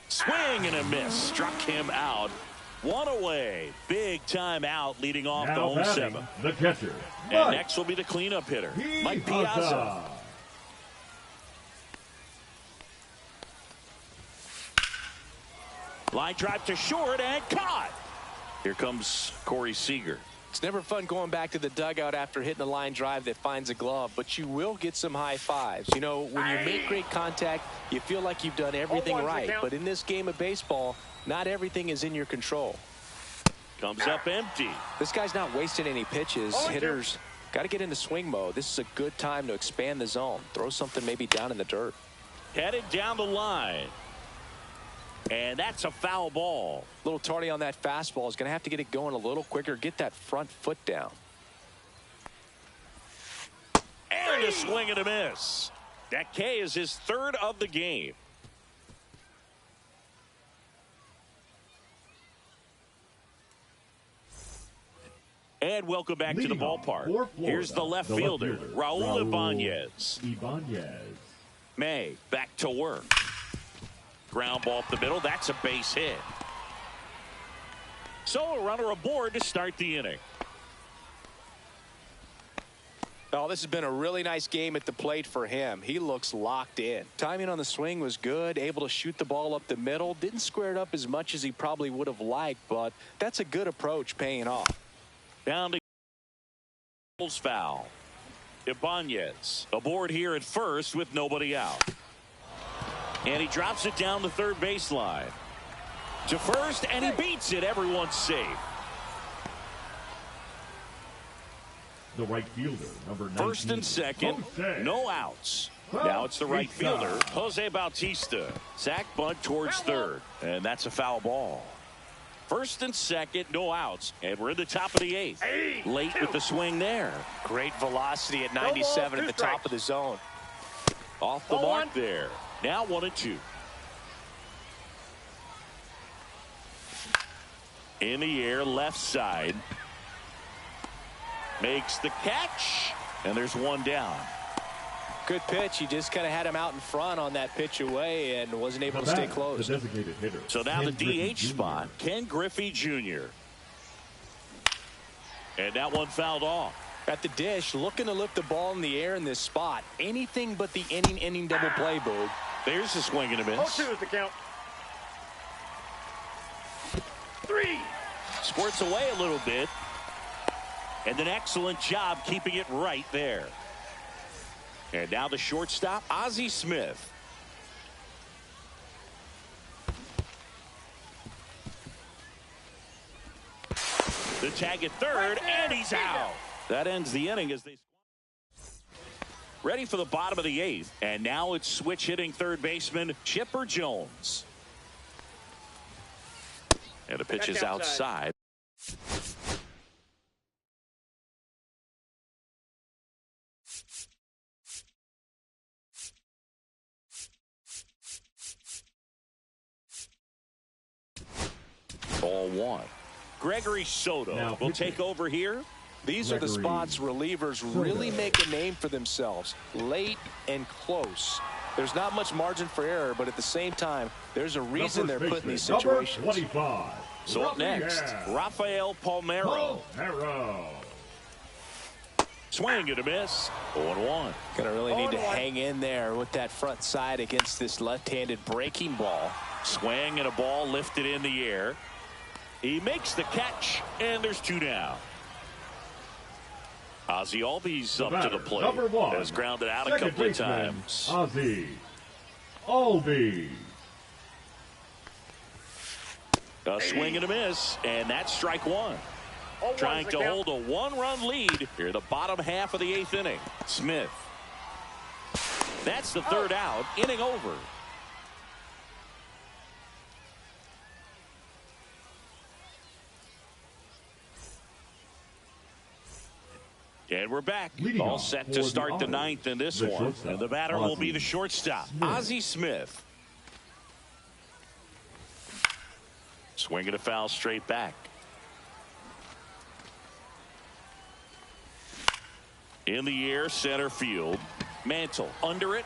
Swing and a miss. Struck him out. One away. Big time out leading off now the home batting, seven. The catcher. And next will be the cleanup hitter, Mike Piazza. Line drive to short and caught. Here comes Corey Seager. It's never fun going back to the dugout after hitting a line drive that finds a glove, but you will get some high fives. You know, when you make great contact, you feel like you've done everything right. But in this game of baseball, not everything is in your control. Comes up empty. This guy's not wasting any pitches. Hitters got to get into swing mode. This is a good time to expand the zone. Throw something maybe down in the dirt. Headed down the line. And that's a foul ball. A little tardy on that fastball. Is going to have to get it going a little quicker. Get that front foot down. And a swing and a miss. That K is his third of the game. And welcome back to the ballpark. Here's the left fielder, Raul Ibanez. May back to work. Ground ball up the middle. That's a base hit. So a runner aboard to start the inning. Oh, this has been a really nice game at the plate for him. He looks locked in. Timing on the swing was good. Able to shoot the ball up the middle. Didn't square it up as much as he probably would have liked, but that's a good approach paying off. Down to foul. Ibanez aboard here at first with nobody out. And he drops it down the third baseline. To first, and he beats it. Everyone's safe. The right fielder, number 19. First and second, no outs. Now it's the right fielder, Jose Bautista. Sack bunt towards third, and that's a foul ball. First and second, no outs, and we're in the top of the eighth. Late with the swing there. Great velocity at 97 at the top of the zone. Off the mark there. Now 1-2. In the air, left side. Makes the catch, and there's one down. Good pitch. He just kind of had him out in front on that pitch away and wasn't able to stay close. The designated hitter. So now the DH spot, Ken Griffey Jr. And that one fouled off. At the dish, looking to lift the ball in the air in this spot. Anything but the inning double play, Boog. There's a swing and a miss. 0-2 is the count. 3. Squirts away a little bit. And an excellent job keeping it right there. And now the shortstop, Ozzie Smith. The tag at third, and he's out. That ends the inning as they ready for the bottom of the eighth. And now it's switch hitting third baseman Chipper Jones. And the pitch is outside. Ball one. Gregory Soto will take over here. These are the spots relievers really make a name for themselves. Late and close. There's not much margin for error, but at the same time, there's a reason they're put in these situations. 25. So up next, Rafael Palmeiro. Swing and a miss. 0-1. Gonna really need to hang in there with that front side against this left-handed breaking ball. Swing and a ball lifted in the air. He makes the catch, and there's two down. Ozzie Albies up to the plate. Number 1. Has grounded out a Second couple of baseman, times. Ozzie Albies. A swing and a miss, and that's strike one. Trying to hold a one-run lead here the bottom half of the 8th inning. Smith. That's the third out. Inning over. And we're back. All set to start the 9th in this one. And the batter will be the shortstop, Ozzie Smith. Swinging a foul straight back. In the air, center field. Mantle under it.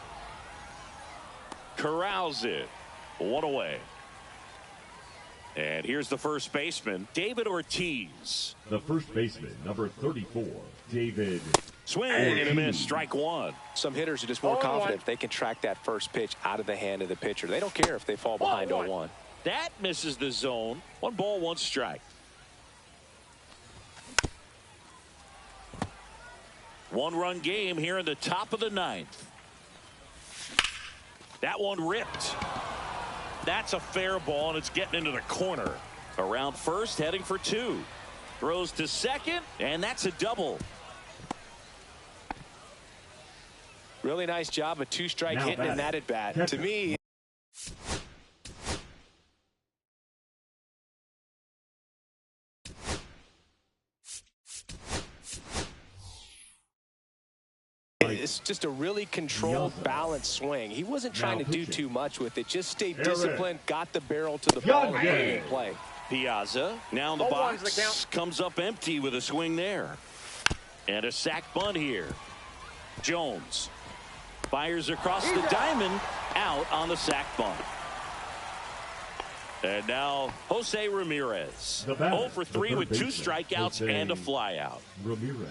Corrals it. One away. And here's the first baseman, David Ortiz. The first baseman, number 34, David. Swing and a miss, strike one. Some hitters are just more confident if they can track that first pitch out of the hand of the pitcher. They don't care if they fall behind 0-1. That misses the zone. 1 ball, 1 strike. One-run game here in the top of the 9th. That one ripped. That's a fair ball, and it's getting into the corner. Around first, heading for 2. Throws to second, and that's a double. Really nice job, a 2-strike hitting in that at bat. To me, it's just a really controlled, balanced swing. He wasn't trying to do too much with it. Just stay disciplined, got the barrel to the ball, and put it in play. Piazza now in the box. Comes up empty with a swing there. And a sac bunt here. Jones fires across the diamond, out on the sac bunt. And now Jose Ramirez. 0 for 3 with 2 strikeouts and a flyout. Ramirez.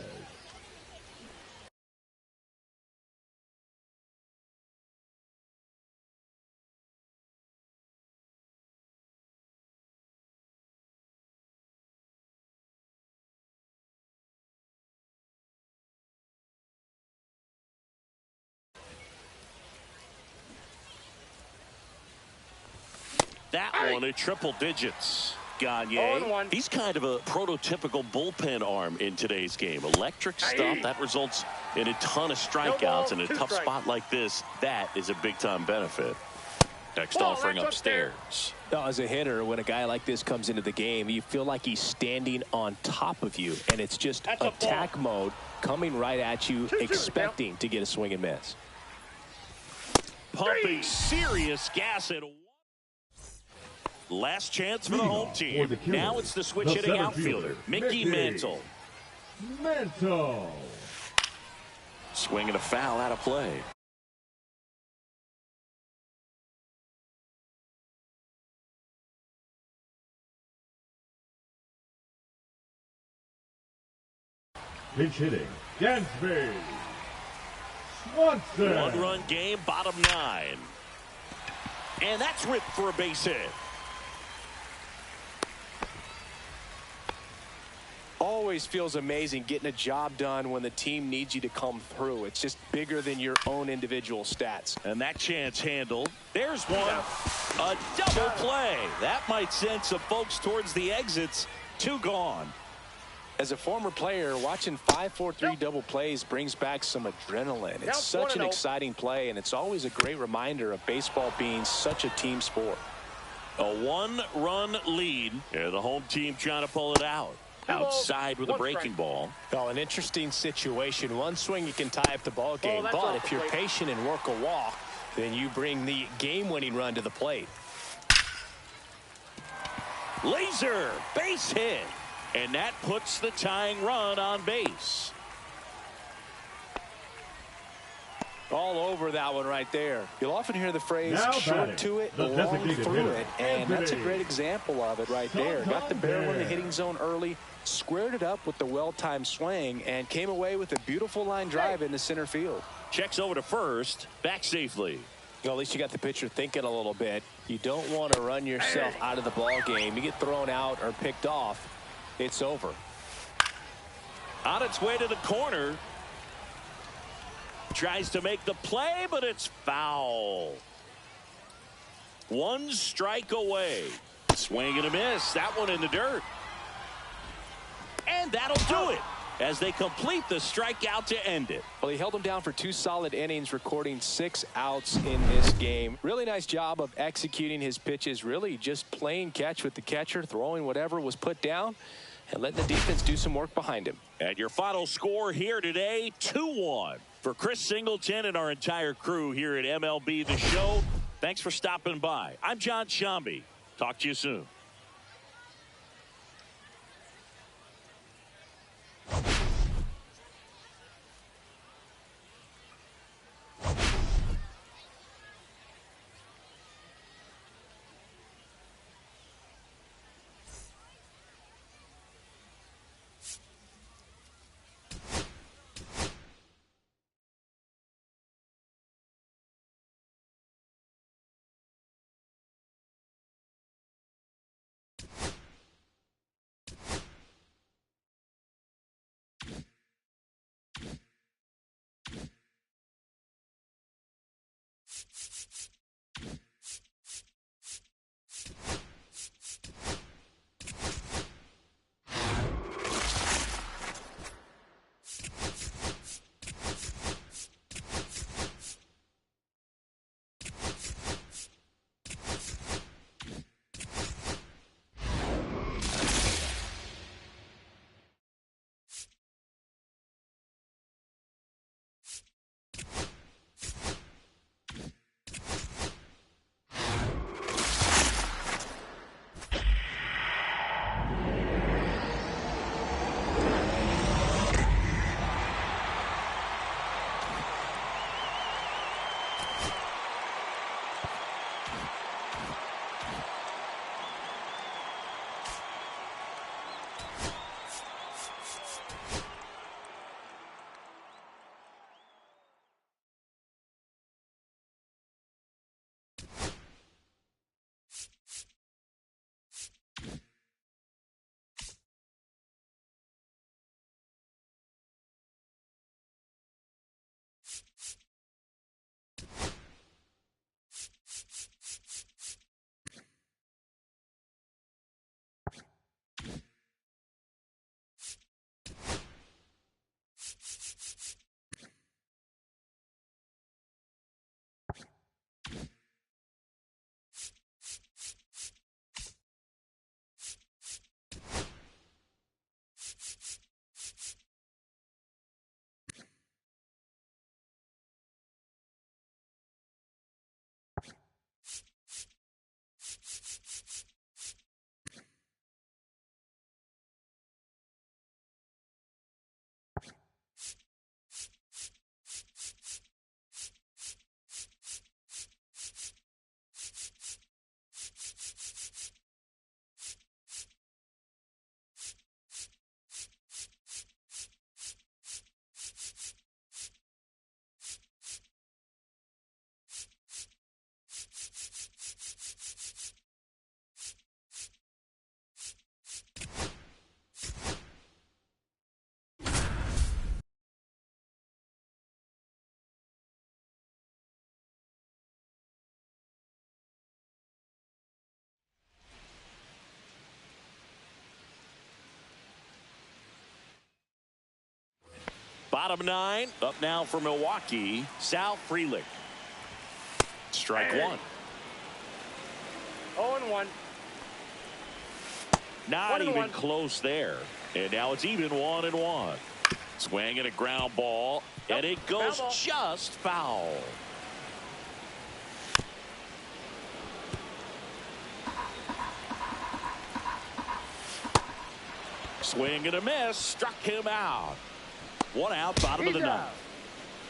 That one at triple digits. Gagne, he's kind of a prototypical bullpen arm in today's game. Electric stuff that results in a ton of strikeouts. In a tough spot like this, that is a big-time benefit. Next offering upstairs. As a hitter, when a guy like this comes into the game, you feel like he's standing on top of you, and it's just attack mode coming right at you, expecting to get a swing and miss. Pumping serious gas at last chance for the home team. Now it's the switch hitting outfielder, Mickey Mantle. Swinging a foul out of play. Pinch hitting, Dansby. Swanson. 1-run game, bottom 9. And that's ripped for a base hit. Always feels amazing getting a job done when the team needs you to come through. It's just bigger than your own individual stats. And that chance handled. There's one. A double play. That might send some folks towards the exits. 2 gone. As a former player, watching 5-4-3 double plays brings back some adrenaline. It's such an exciting play, and it's always a great reminder of baseball being such a team sport. A 1-run lead. Yeah, the home team trying to pull it out. Outside with a breaking ball. Oh, an interesting situation. One swing, you can tie up the ball game. But if you're patient and work a walk, then you bring the game-winning run to the plate. Laser, base hit. And that puts the tying run on base. All over that one right there. You'll often hear the phrase short to it, long through it, and that's a great example of it right there. Got the barrel in the hitting zone early, squared it up with the well-timed swing, and came away with a beautiful line drive into center field. Checks over to first, back safely. Well, at least you got the pitcher thinking a little bit. You don't want to run yourself out of the ball game. You get thrown out or picked off, it's over. On its way to the corner. Tries to make the play, but it's foul. One strike away. Swing and a miss. That one in the dirt. And that'll do it as they complete the strikeout to end it. Well, he held him down for 2 solid innings, recording 6 outs in this game. Really nice job of executing his pitches, really just playing catch with the catcher, throwing whatever was put down, and letting the defense do some work behind him. And your final score here today, 2-1. For Chris Singleton and our entire crew here at MLB The Show, thanks for stopping by. I'm John Shambi. Talk to you soon. Bottom 9, up now for Milwaukee, Sal Frelick. Strike 1. 0-1. Not even close there. And now it's even 1-1. Swing and a ground ball. And it goes just foul. Swing and a miss. Struck him out. 1 out, bottom of the 9th.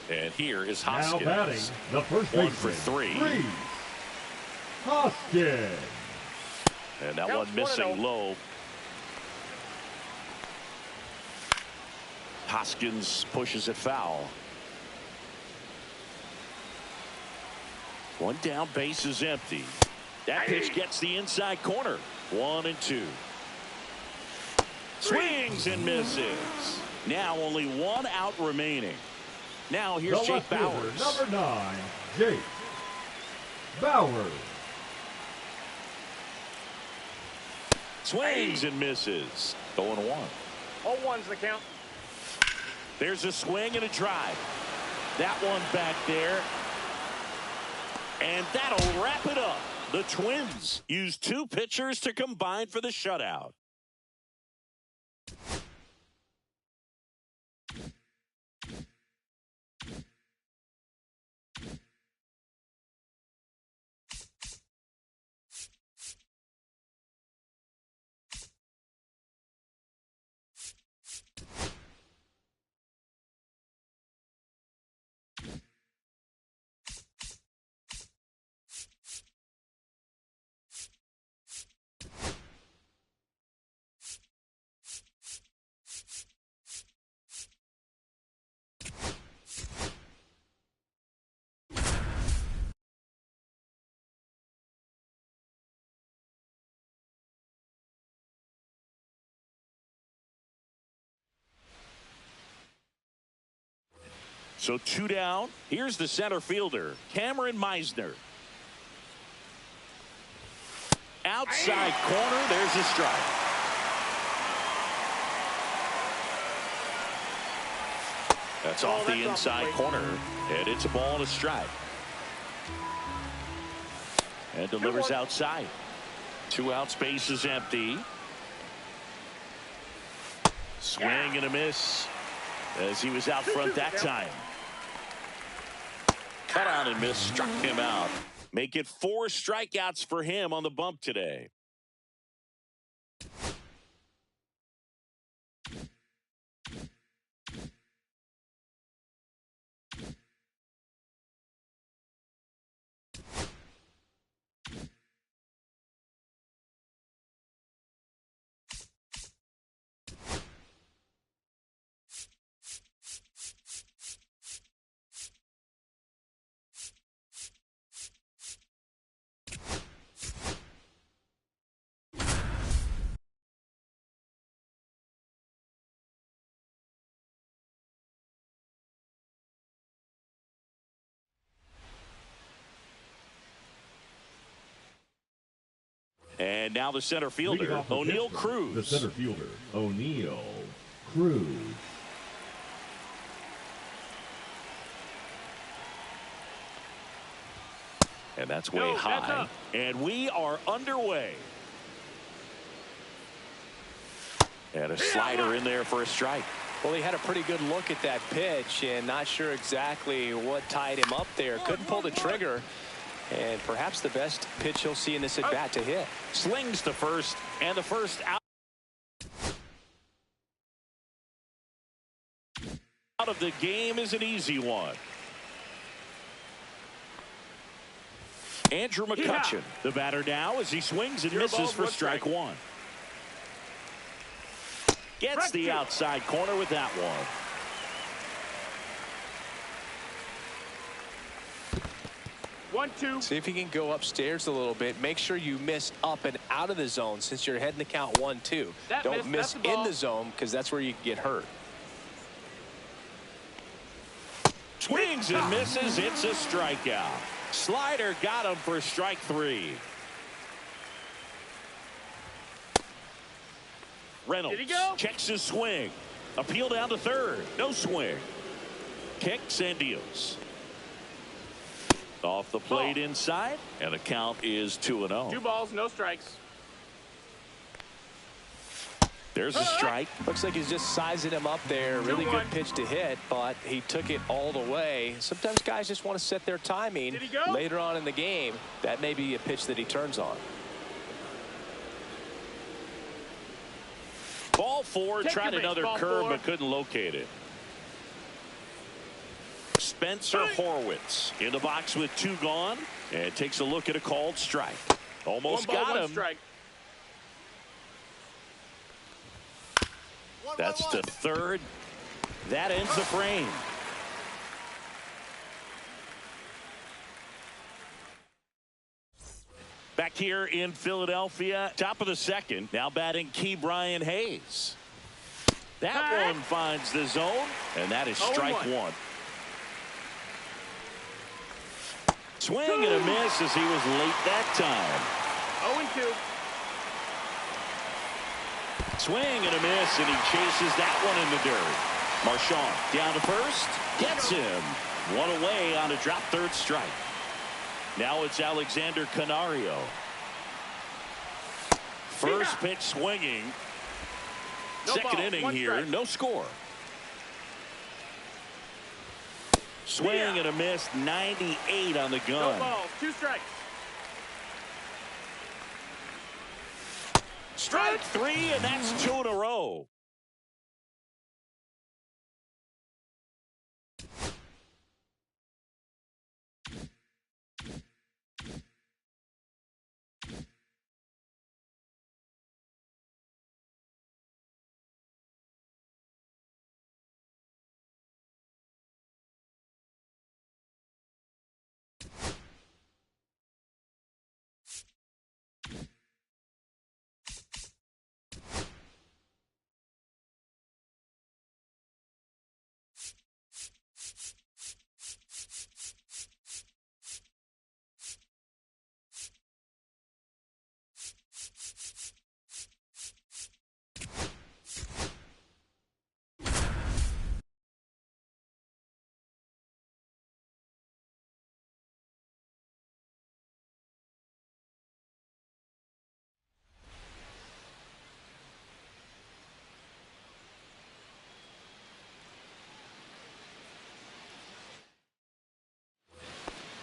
And here is Hoskins. Now batting, the first 1 for 3. Hoskins. And that one missing low. Hoskins pushes it foul. 1 down, base is empty. That pitch gets the inside corner. 1-2. Swings and misses. Now only one out remaining. Now here's The Jake left fielder, Bowers. number 9, Jake Bowers. Swings and misses. 0-1. 0-1's the count. There's a swing and a drive. That one back there. And that'll wrap it up. The Twins use 2 pitchers to combine for the shutout. So 2 down. Here's the center fielder, Cameron Meisner. Outside corner, there's a strike. That's off the inside corner, and it's a ball and a strike. And delivers outside. 2 out, space is empty. Swing and a miss as he was out front that time. Cut on and miss, struck him out. Make it 4 strikeouts for him on the bump today. And now the center fielder, O'Neal Cruz. The center fielder, O'Neal Cruz. And that's way high. And we are underway. And a slider in there for a strike. Well, he had a pretty good look at that pitch and not sure exactly what tied him up there. Couldn't pull the trigger. And perhaps the best pitch he'll see in this at-bat to hit. Slings to first, and the first out of the game is an easy one. Andrew McCutchen, the batter now as he swings and misses for strike 1. Gets the outside corner with that one. 1-2. See if he can go upstairs a little bit. Make sure you miss up and out of the zone since you're heading to count 1-2. Don't miss in the zone because that's where you can get hurt. Swings and misses. It's a strikeout. Slider got him for strike 3. Reynolds checks his swing. Appeal down to third. No swing. Kicks and deals. Off the plate inside, and the count is 2-0. 2 balls, no strikes. There's a strike. Looks like he's just sizing him up there. Really good pitch to hit, but he took it all the way. Sometimes guys just want to set their timing later on in the game. That may be a pitch that he turns on. Ball 4, tried another curve but couldn't locate it. Spencer Horwitz in the box with 2 gone, and takes a look at a called strike. Almost got him. Strike. That's the third. That ends the frame. Back here in Philadelphia, top of the second. Now batting Key Brian Hayes. That one finds the zone, and that is strike one. Swing and a miss as he was late that time. 0-2. Swing and a miss, and he chases that one in the dirt. Marchand down to first, gets him. One away on a drop third strike. Now it's Alexander Canario. First pitch swinging. Second inning here, no score. Swing and a miss, 98 on the gun. No balls, 2 strikes. Strike 3, and that's 2 in a row.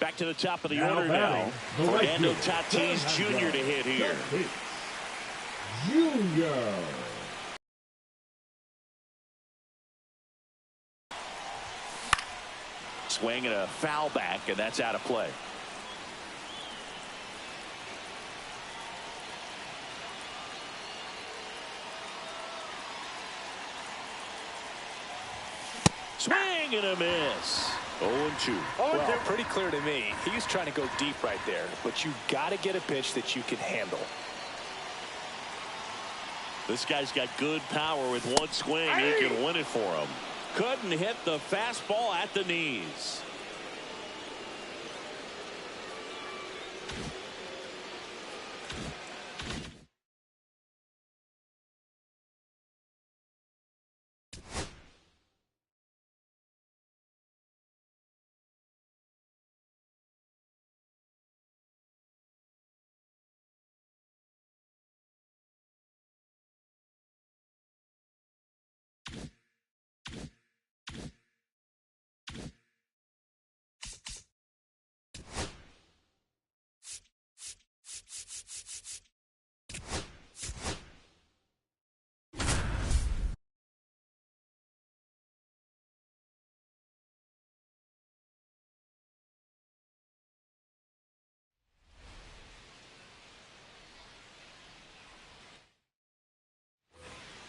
Back to the top of the order now. Fernando Tatis Jr. to hit here. Junior. Swing and a foul back, and that's out of play. Swing and a miss. 0-2. Well, pretty clear to me. He's trying to go deep right there, but you got to get a pitch that you can handle. This guy's got good power. With one swing, he can win it for him. Couldn't hit the fastball at the knees.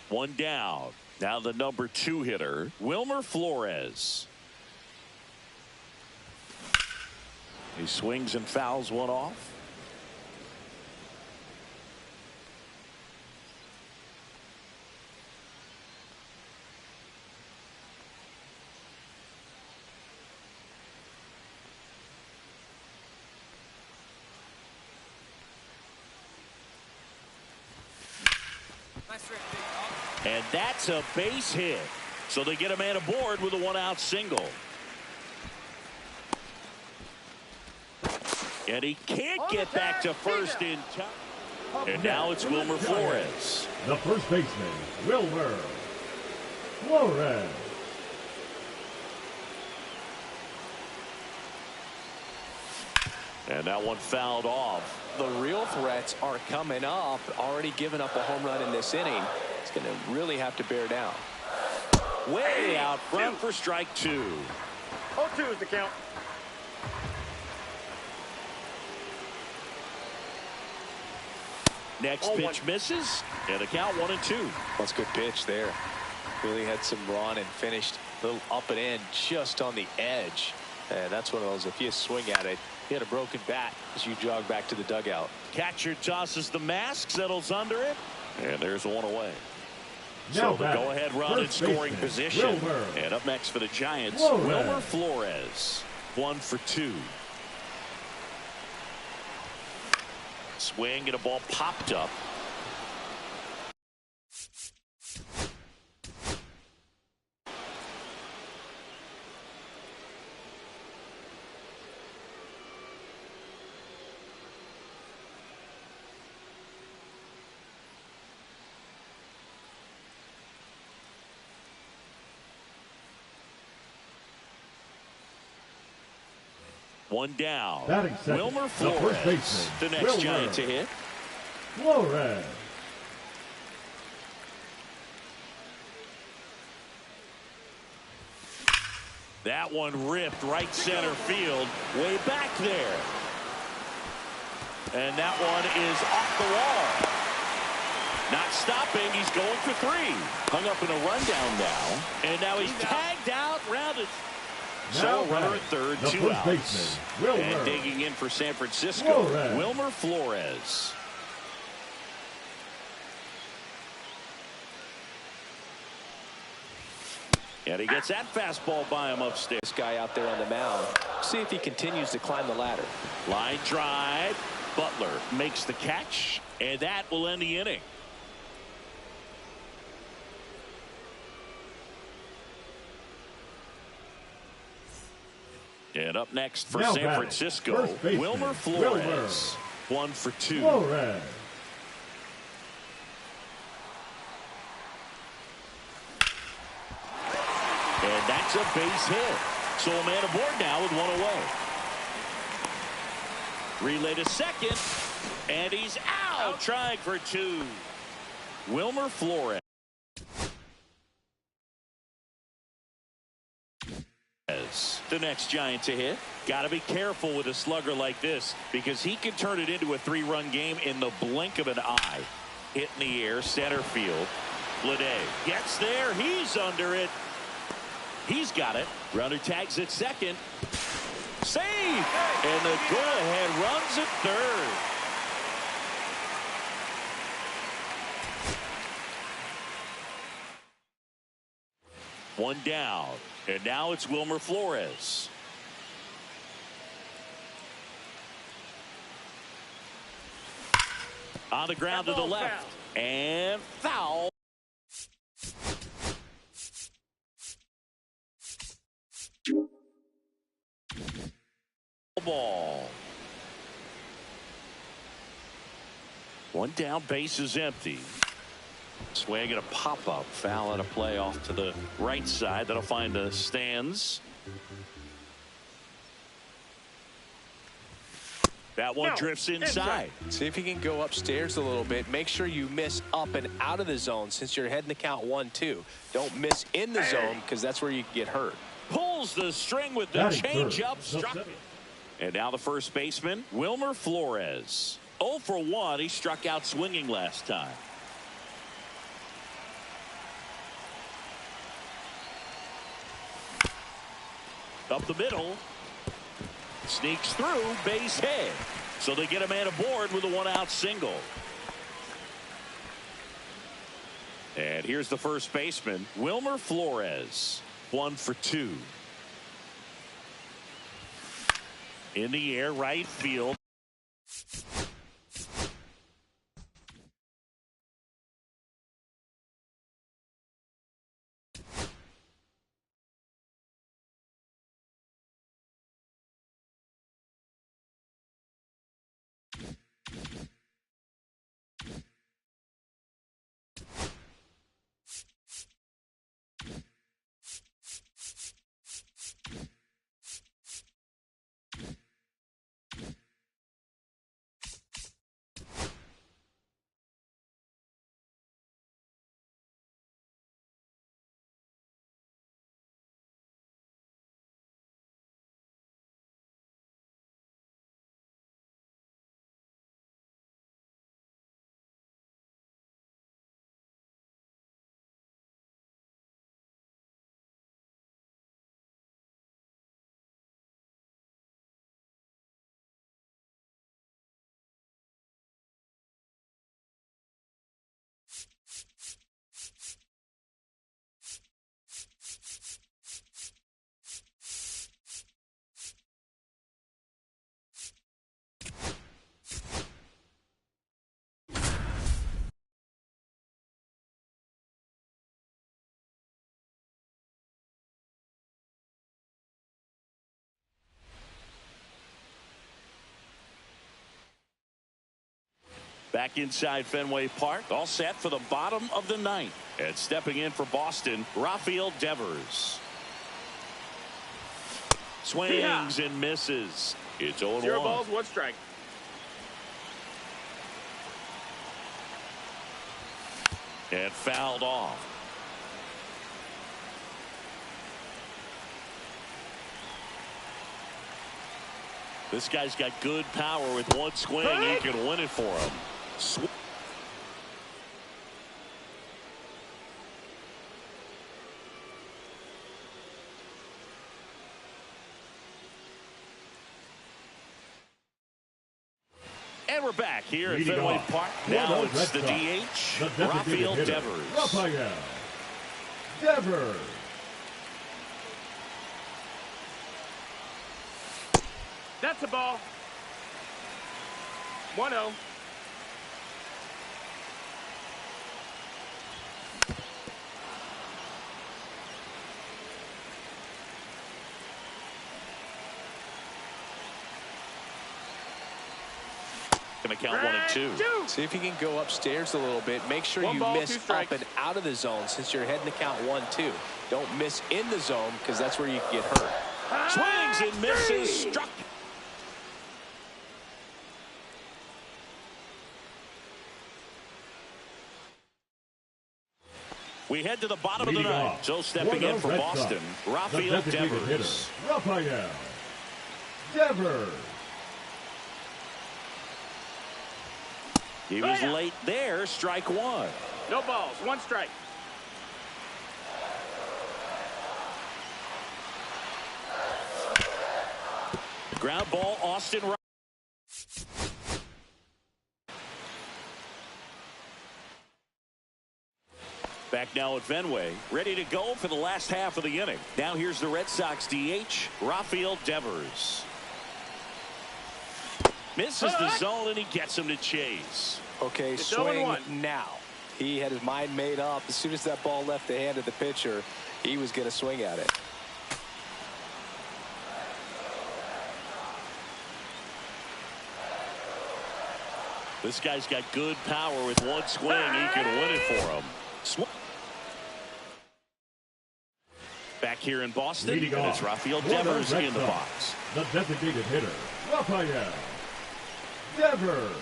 One down. Now the number 2 hitter, Wilmer Flores. He swings and fouls one off. And that's a base hit. So they get a man aboard with a 1-out single. And he can't get back to first in time. And now it's Wilmer Flores. The first baseman, Wilmer Flores. And that one fouled off. The real threats are coming up. Already given up a home run in this inning. It's going to really have to bear down. Way out front for strike 2. 0-2 is the count. Next pitch misses, and a count 1-2. That's a good pitch there. Really had some run and finished a little up and in just on the edge. And that's one of those, if you swing at it, he had a broken bat as you jog back to the dugout. Catcher tosses the mask, settles under it, and there's one away. So the go-ahead run in scoring position. Wilmer. And up next for the Giants, Flores. Wilmer Flores. 1 for 2. Swing and a ball popped up. One down. Wilmer Flores, the next Giant to hit. Flores. That one ripped right center field, way back there. And that one is off the wall. Not stopping, he's going for 3. Hung up in a rundown now. And now he's tagged out, rounded. So runner at third, 2 outs. And digging in for San Francisco, Wilmer Flores. And he gets that fastball by him upstairs. This guy out there on the mound. See if he continues to climb the ladder. Line drive. Butler makes the catch, and that will end the inning. And up next for San Francisco, Wilmer Flores. 1 for 2. Flores. And that's a base hit. So a man aboard now with 1 away. Relay to second, and he's out, trying for 2. Wilmer Flores. The next Giant to hit. Got to be careful with a slugger like this because he can turn it into a 3-run game in the blink of an eye. Hit in the air, center field. Lede gets there. He's under it. He's got it. Runner tags at second. Save! And the go-ahead runs at third. One down. And now it's Wilmer Flores. On the ground to the left. And foul. Ball. One down, base is empty. Swing and a pop-up. Foul out of play off to the right side. That'll find the stands. That one drifts inside. See if you can go upstairs a little bit. Make sure you miss up and out of the zone since you're heading the count 1-2. Don't miss in the zone because that's where you can get hurt. Pulls the string with the changeup. Struck. And now the first baseman, Wilmer Flores. 0 for 1. He struck out swinging last time. Up the middle. Sneaks through, base hit. So they get a man aboard with a 1-out single. And here's the first baseman, Wilmer Flores. 1 for 2. In the air, right field. Back inside Fenway Park, all set for the bottom of the ninth. And stepping in for Boston, Rafael Devers. Swings and misses. It's 0-1. 0 balls, 1 strike. And fouled off. This guy's got good power. With one swing, he can win it for him. And we're back here at Fenway Park. Now it's the DH, Rafael Devers. Rafael Devers. That's a ball. 1-0. Going to count 1 and 2. See if you can go upstairs a little bit. Make sure you miss up and out of the zone since you're heading to count 1-2. Don't miss in the zone because that's where you can get hurt. Swings and misses. Struck. We head to the bottom of the ninth. So stepping in for Boston, Rafael Devers. Rafael Devers. He was late there. Strike 1. No balls, 1 strike. Ground ball, Austin. Back now at Fenway, ready to go for the last half of the inning. Now here's the Red Sox DH, Rafael Devers. Misses the zone, and he gets him to chase. Okay, it's swing 0-1 now. He had his mind made up. As soon as that ball left the hand of the pitcher, he was going to swing at it. This guy's got good power. With one swing, he can win it for him. Back here in Boston, and it's Rafael Devers in the box. The designated hitter, Rafael Devers.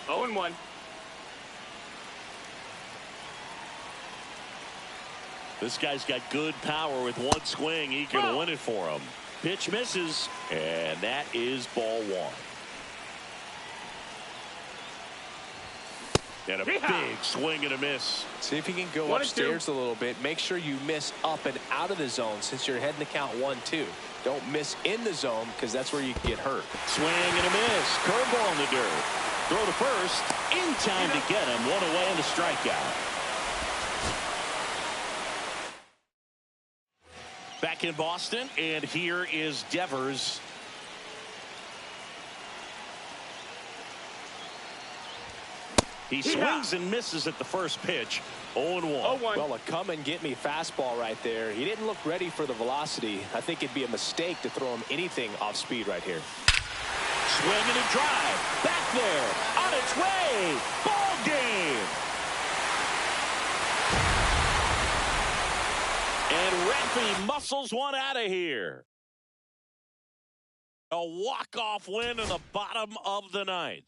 Oh, and 1. This guy's got good power. With one swing, he can win it for him. Pitch misses, and that is ball 1. And a big swing and a miss. See if you can go upstairs a little bit. Make sure you miss up and out of the zone since you're heading to count 1-2. Don't miss in the zone because that's where you can get hurt. Swing and a miss. Curveball in the dirt. Throw to first. In time to get him. 1 away and a strikeout. Back in Boston, and here is Devers. He swings and misses at the first pitch. 0-1. Well, a come and get me fastball right there. He didn't look ready for the velocity. I think it'd be a mistake to throw him anything off speed right here. Swing and a drive. Back there. On its way. Ball game. And Raffy muscles one out of here. A walk-off win in the bottom of the ninth.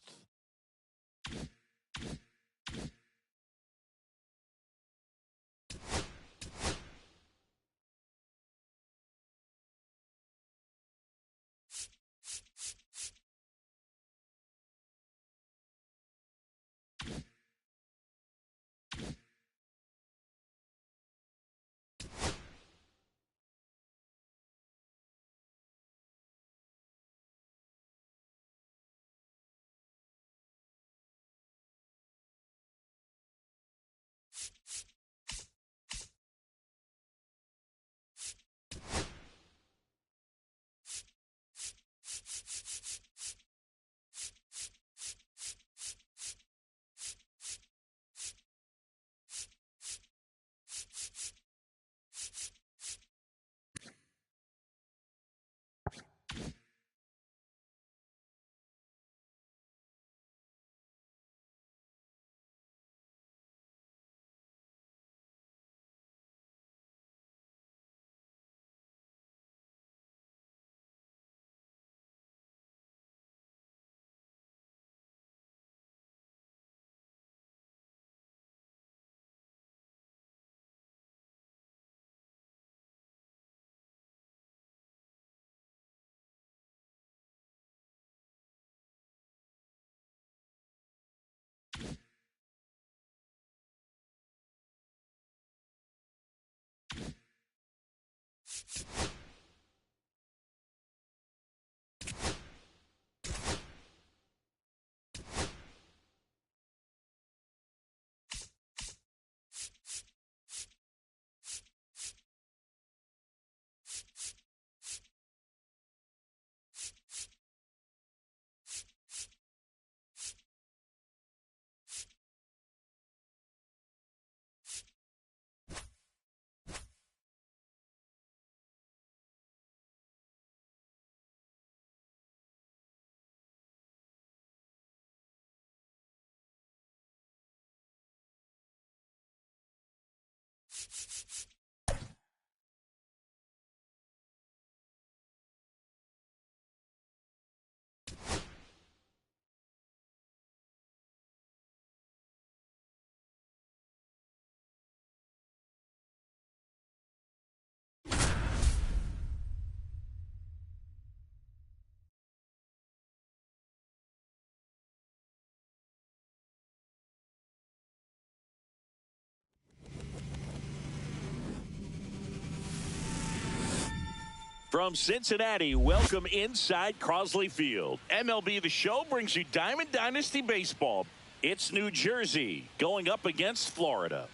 From Cincinnati, welcome inside Crosley Field. MLB The Show brings you Diamond Dynasty Baseball. It's New Jersey going up against Florida.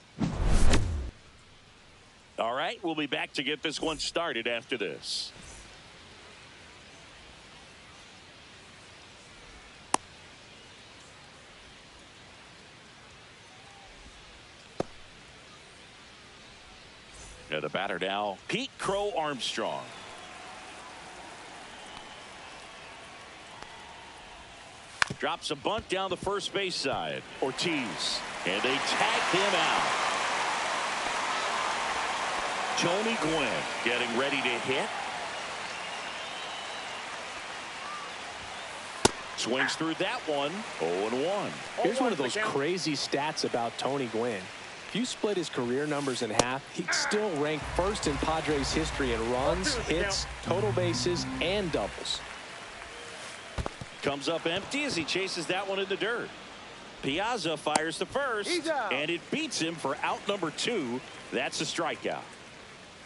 All right, we'll be back to get this one started after this. And the batter now, Pete Crow Armstrong. Drops a bunt down the first base side. Ortiz. And they tag him out. Tony Gwynn getting ready to hit. Swings through that one. 0-1. Here's one of those crazy stats about Tony Gwynn. If you split his career numbers in half, he'd still rank first in Padres history in runs, hits, total bases, and doubles. Comes up empty as he chases that one in the dirt. Piazza fires the first, and it beats him for out number 2. That's a strikeout.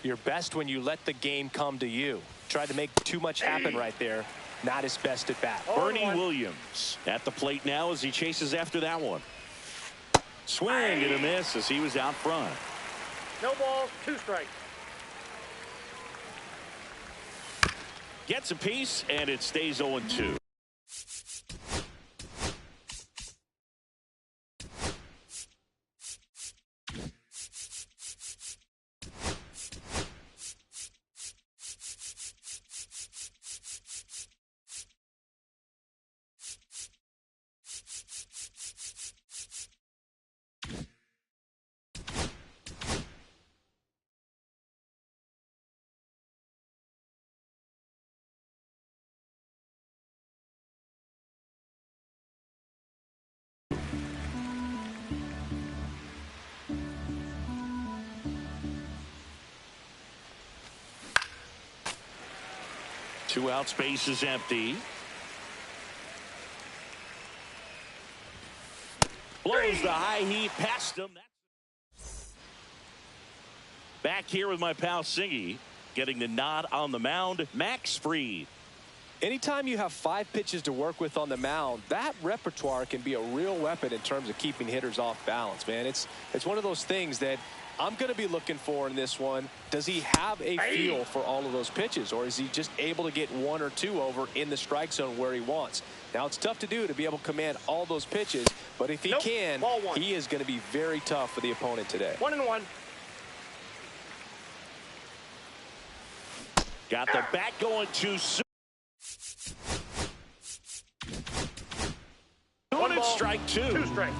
You're best when you let the game come to you. Tried to make too much happen right there. Not his best at bat. Bernie Williams at the plate now as he chases after that one. Swing and a miss as he was out front. No balls, 2 strikes. Gets a piece, and it stays 0-2. Two out, space is empty. Blows the high heat past him. Back here with my pal Singy, getting the nod on the mound, Max Fried. Anytime you have 5 pitches to work with on the mound, that repertoire can be a real weapon in terms of keeping hitters off balance, man. It's one of those things that I'm going to be looking for in this one. Does he have a feel for all of those pitches, or is he just able to get 1 or 2 over in the strike zone where he wants? Now, it's tough to do to be able to command all those pitches, but if he can, he is going to be very tough for the opponent today. 1-1. Got the bat going too soon. 1 and strike 2. 2 strikes.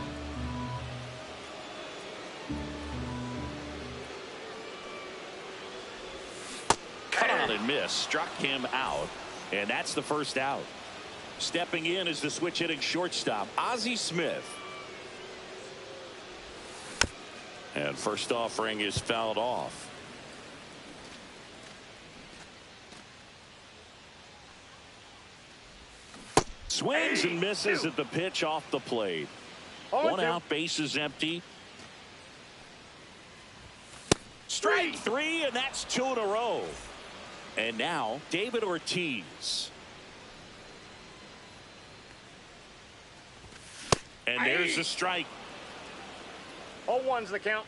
Cut on and miss. Struck him out. And that's the first out. Stepping in is the switch hitting shortstop, Ozzie Smith. And first offering is fouled off. Swings and misses at the pitch off the plate. 1 out, base is empty. Strike 3, and that's 2 in a row. And now David Ortiz. And there's the strike. 0-1's the count.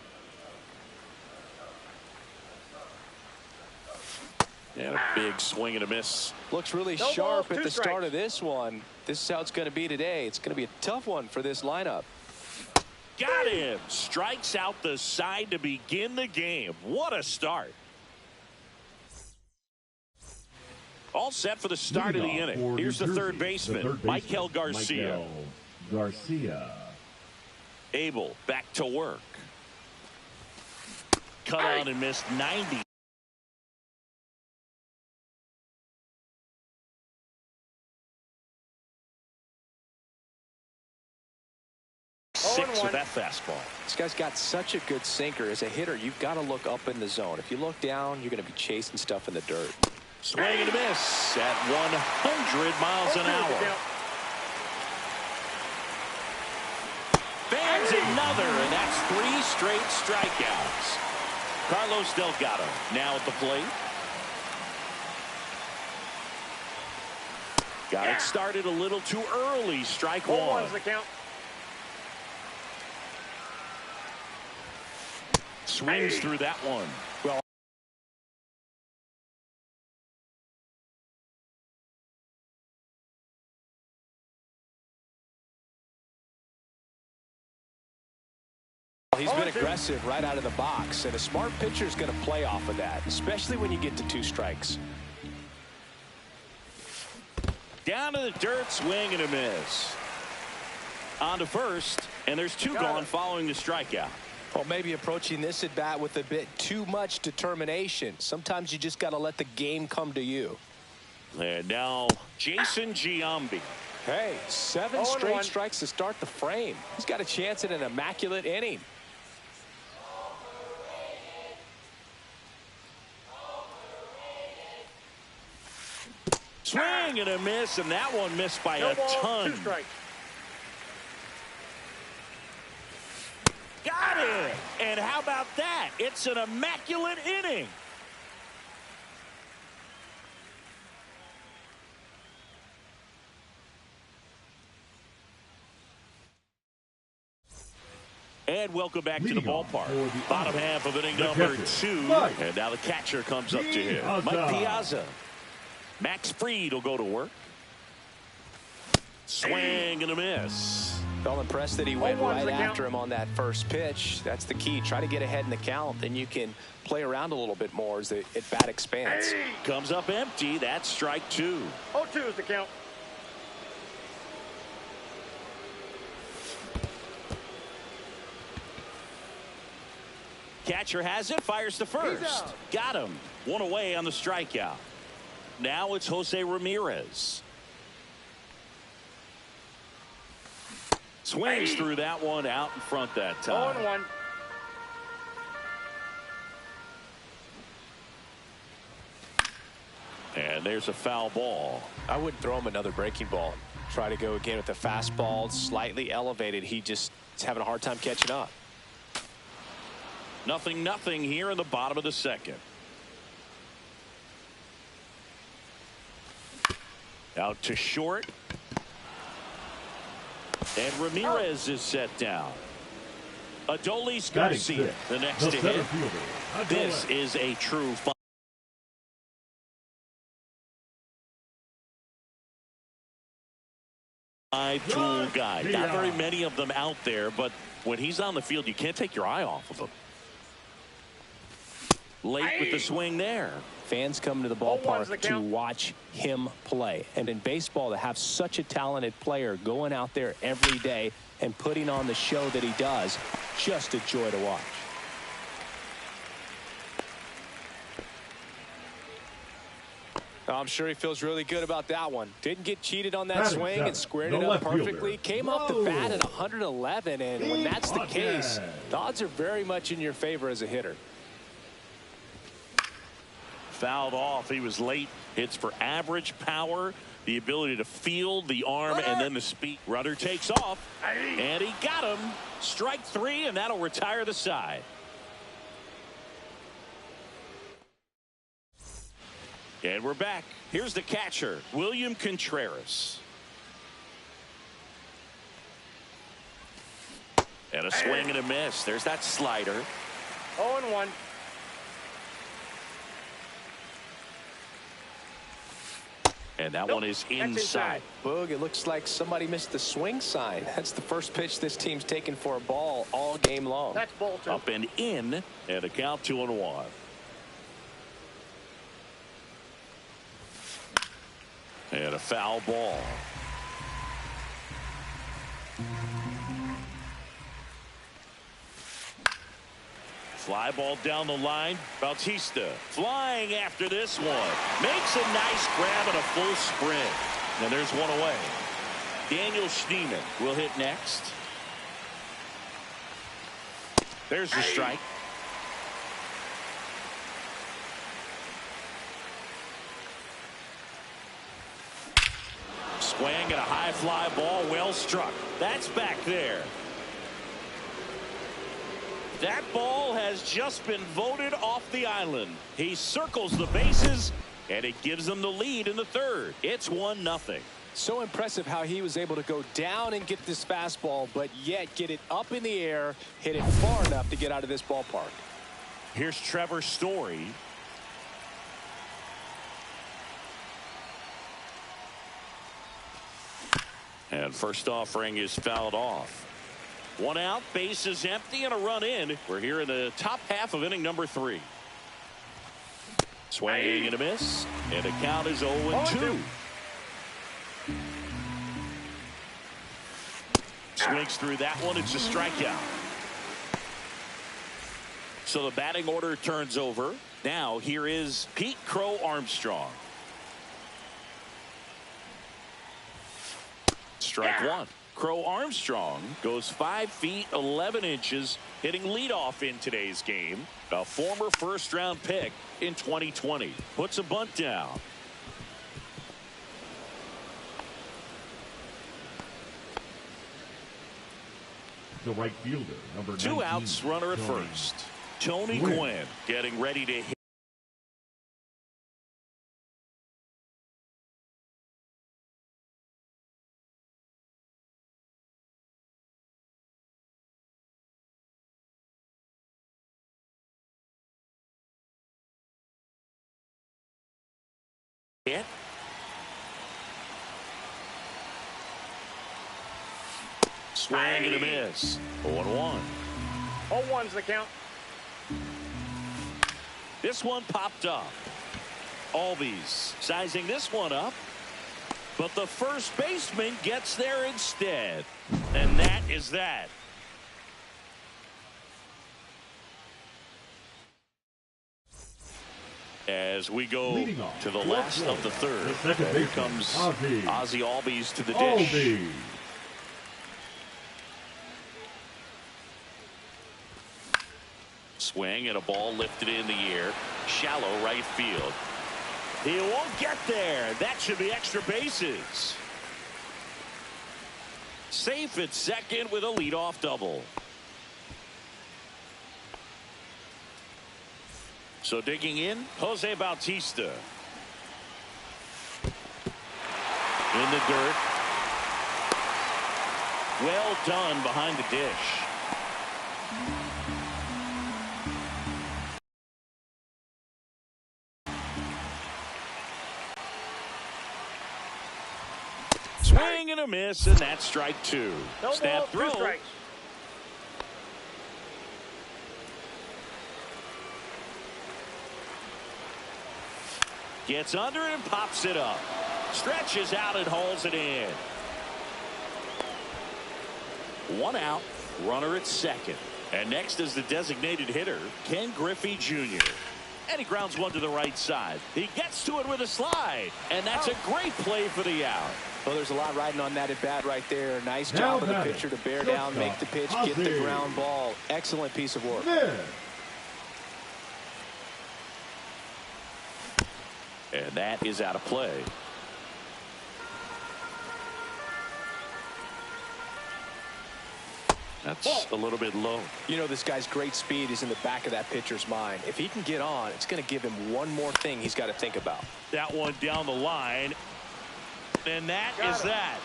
And a big swing and a miss. Looks really sharp at the start of this one. This is how it's going to be today. It's going to be a tough one for this lineup. Got him. Strikes out the side to begin the game. What a start. All set for the start of the inning. Here's the third baseman, Michael Garcia. Abel back to work. cut out and missed 90. Six with that fastball. This guy's got such a good sinker. As a hitter, you've got to look up in the zone. If you look down, you're going to be chasing stuff in the dirt. Swing and a miss at 100 miles an hour. Bangs another, and that's 3 straight strikeouts. Carlos Delgado now at the plate. Got it started a little too early. Strike one. One's the count. Swings through that one. Well, he's been aggressive right out of the box, and a smart pitcher is going to play off of that, especially when you get to 2 strikes. Down to the dirt, swing and a miss. On to first, and there's 2 gone following the strikeout. Well, maybe approaching this at bat with a bit too much determination. Sometimes you just got to let the game come to you. And now Jason Giambi. Hey, 7 straight strikes to start the frame. He's got a chance at an immaculate inning. Swing and a miss, and that one missed by a ton. 2 strikes. Got it! And how about that? It's an immaculate inning. And welcome back to the ballpark. Bottom half of inning number 2. And now the catcher comes up to him. Mike Piazza. Max Fried will go to work. Swing and a miss. Felt impressed that he went right after him on that first pitch. That's the key. Try to get ahead in the count. Then you can play around a little bit more as the at-bat expands. Comes up empty. That's strike 2. 0-2 is the count. Catcher has it. Fires to first. Got him. 1 away on the strikeout. Now it's Jose Ramirez. Swings through that one, out in front that time. 0-1. And there's a foul ball. I wouldn't throw him another breaking ball. Try to go again with the fastball, slightly elevated. He just is having a hard time catching up. 0-0 here in the bottom of the second. Out to short. And Ramirez is set down. Adolis Garcia, the next to hit. This is a true five-tool guy. Not very many of them out there, but when he's on the field, you can't take your eye off of him. Late with the swing there. Fans come to the ballpark to watch him play. And in baseball, to have such a talented player going out there every day and putting on the show that he does, just a joy to watch. I'm sure he feels really good about that one. Didn't get cheated on that swing and squared it up perfectly. Came off the bat at 111, and when that's the case, the odds are very much in your favor as a hitter. Fouled off. He was late. Hits for average power, the ability to field the arm, and then the speed. Rudder takes off, and he got him. Strike 3, and that'll retire the side. And we're back. Here's the catcher, William Contreras. And a swing and a miss. There's that slider. 0-1. And that one is inside. Boog, it looks like somebody missed the swing sign. That's the first pitch this team's taken for a ball all game long. That's ball 2. Up and in, and a count 2-1. And a foul ball. Fly ball down the line. Bautista flying after this one. Makes a nice grab and a full sprint. And there's one away. Daniel Schneemann will hit next. There's the strike. Swing and a high fly ball, well struck. That's back there. That ball has just been voted off the island. He circles the bases, and it gives them the lead in the third. It's 1-0. So impressive how he was able to go down and get this fastball, but yet get it up in the air, hit it far enough to get out of this ballpark. Here's Trevor Story. And first offering is fouled off. One out, base is empty, and a run in. We're here in the top half of inning number 3. Swinging and a miss, and the count is 0-2. Swings through that one. It's a strikeout. So the batting order turns over. Now here is Pete Crow Armstrong. Strike one. Crow Armstrong goes 5 feet 11 inches, hitting leadoff in today's game. A former first-round pick in 2020. Puts a bunt down. The right fielder, number 19. 2 outs, runner at first. Tony Gwynn getting ready to hit. Swing and a miss. 0-1. 0-1's the count. This one popped up. Albies sizing this one up. But the first baseman gets there instead. And that is that. As we go to the last of the third. Here comes Ozzie Albies to the dish. Swing and a ball lifted in the air. Shallow right field. He won't get there. That should be extra bases. Safe at second with a leadoff double. So digging in, Jose Bautista. In the dirt. Well done behind the dish. Swing and a miss, and that's strike 2. No Snap ball, throw. 2 strikes. Gets under it and pops it up. Stretches out and hauls it in. 1 out, runner at second. And next is the designated hitter, Ken Griffey Jr. And he grounds one to the right side. He gets to it with a slide. And that's a great play for the out. Well, there's a lot riding on that at bat right there. Nice job of the pitcher to bear down, make the pitch, get the ground ball. Excellent piece of work. And that is out of play. That's a little bit low. You know, this guy's great speed is in the back of that pitcher's mind. If he can get on, it's going to give him one more thing he's got to think about. That one down the line. And that is that.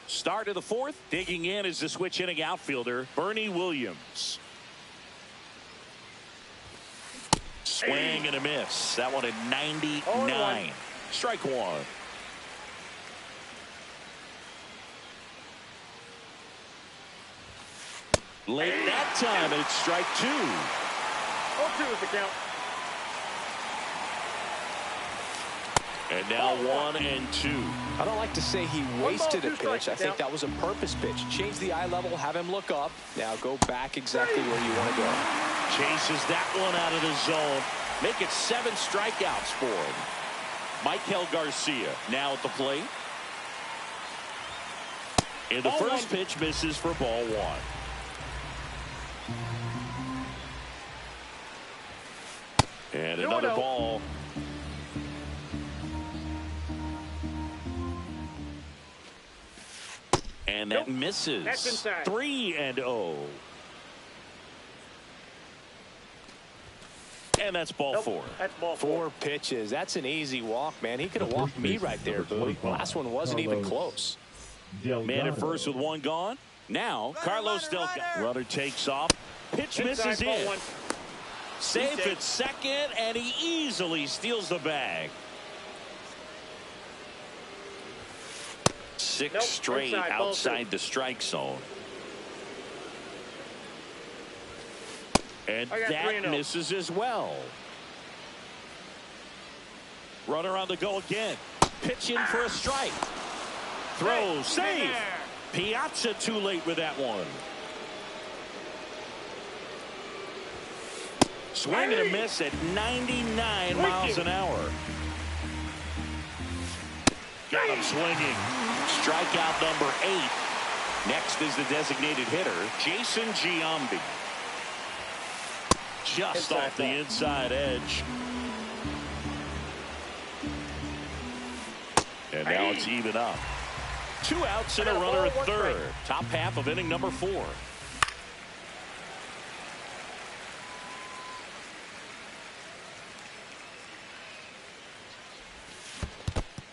Start of the fourth. Digging in is the switch hitting outfielder, Bernie Williams. Swing and a miss. That one at 99. Strike 1. Late that time, and it's strike 2. 0-2 is the count. And now 1-2. I don't like to say he wasted a pitch. I think that was a purpose pitch. Change the eye level, have him look up. Now go back exactly where you want to go. Chases that one out of the zone. Make it 7 strikeouts for him. Michael Garcia now at the plate. And the first pitch misses for ball 1. And another ball. And that misses. That's inside. 3-0. And that's ball 4. That's ball 4 pitches. That's an easy walk, man. He could have walked me right there, Boo. Last one wasn't even close. Man at first with 1 gone. Now Carlos Delgado. Runner takes off. Pitch misses in. Safe at second, and he easily steals the bag. 6 straight outside the strike zone. And that misses as well. Runner on the go again. Pitch in for a strike. Throw, save. Piazza too late with that one. Swing and a miss at 99 miles an hour. Got him swinging. Strikeout number 8. Next is the designated hitter, Jason Giambi. Just off the inside edge. And now it's even up. 2 outs and a runner at third. Top half of inning number 4.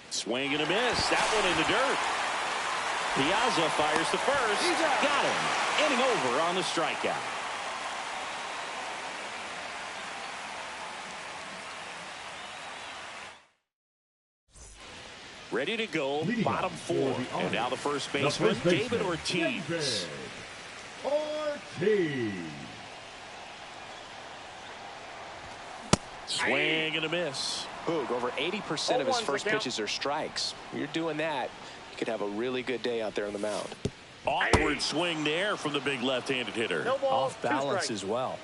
Swing and a miss. That one in the dirt. Piazza fires to first. Got him. Inning over on the strikeout. Ready to go, bottom 4. And now the first baseman, David Ortiz. Swing and a miss. Boog, over 80% of his first pitches are strikes. When you're doing that, you could have a really good day out there on the mound. Awkward swing there from the big left-handed hitter. Off balance as well.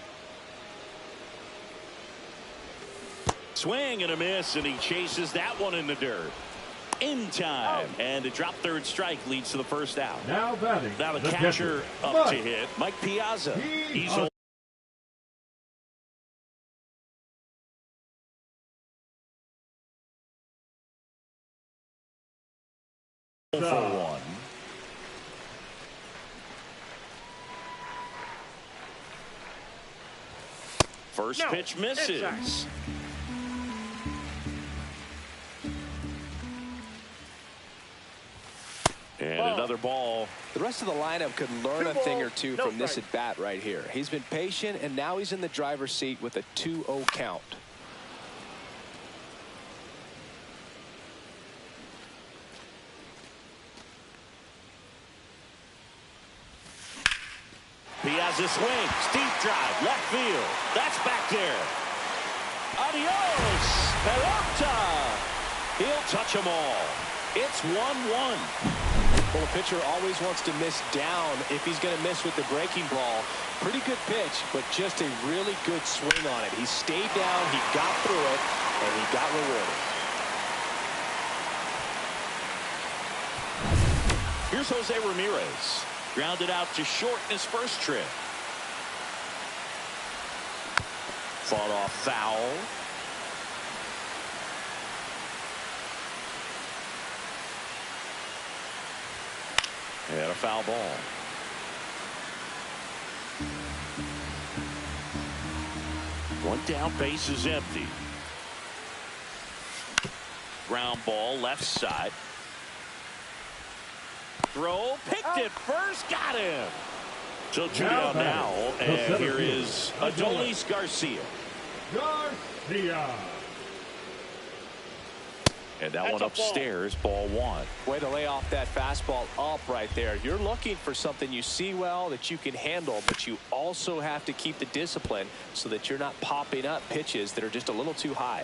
Swing and a miss, and he chases that one in the dirt. In time, and a drop third strike leads to the first out. Now batting. Now the catcher up to hit, Mike Piazza. He's for 1. First pitch misses. And another ball. The rest of the lineup could learn a thing or two from this at bat right here. He's been patient, and now he's in the driver's seat with a 2-0 count. Piazza swings, deep drive, left field. That's back there. Adios, Peralta. He'll touch them all. It's 1-1. Well, a pitcher always wants to miss down if he's going to miss with the breaking ball. Pretty good pitch, but just a really good swing on it. He stayed down, he got through it, and he got rewarded. Here's Jose Ramirez. Grounded out to short in his first trip. Fought off foul. And a foul ball. One down, base is empty. Ground ball, left side. Throw, picked it first, got him. So 2 down now, and here is Adolis Garcia. And that one upstairs, ball 1. Way to lay off that fastball up right there. You're looking for something you see well that you can handle, but you also have to keep the discipline so that you're not popping up pitches that are just a little too high.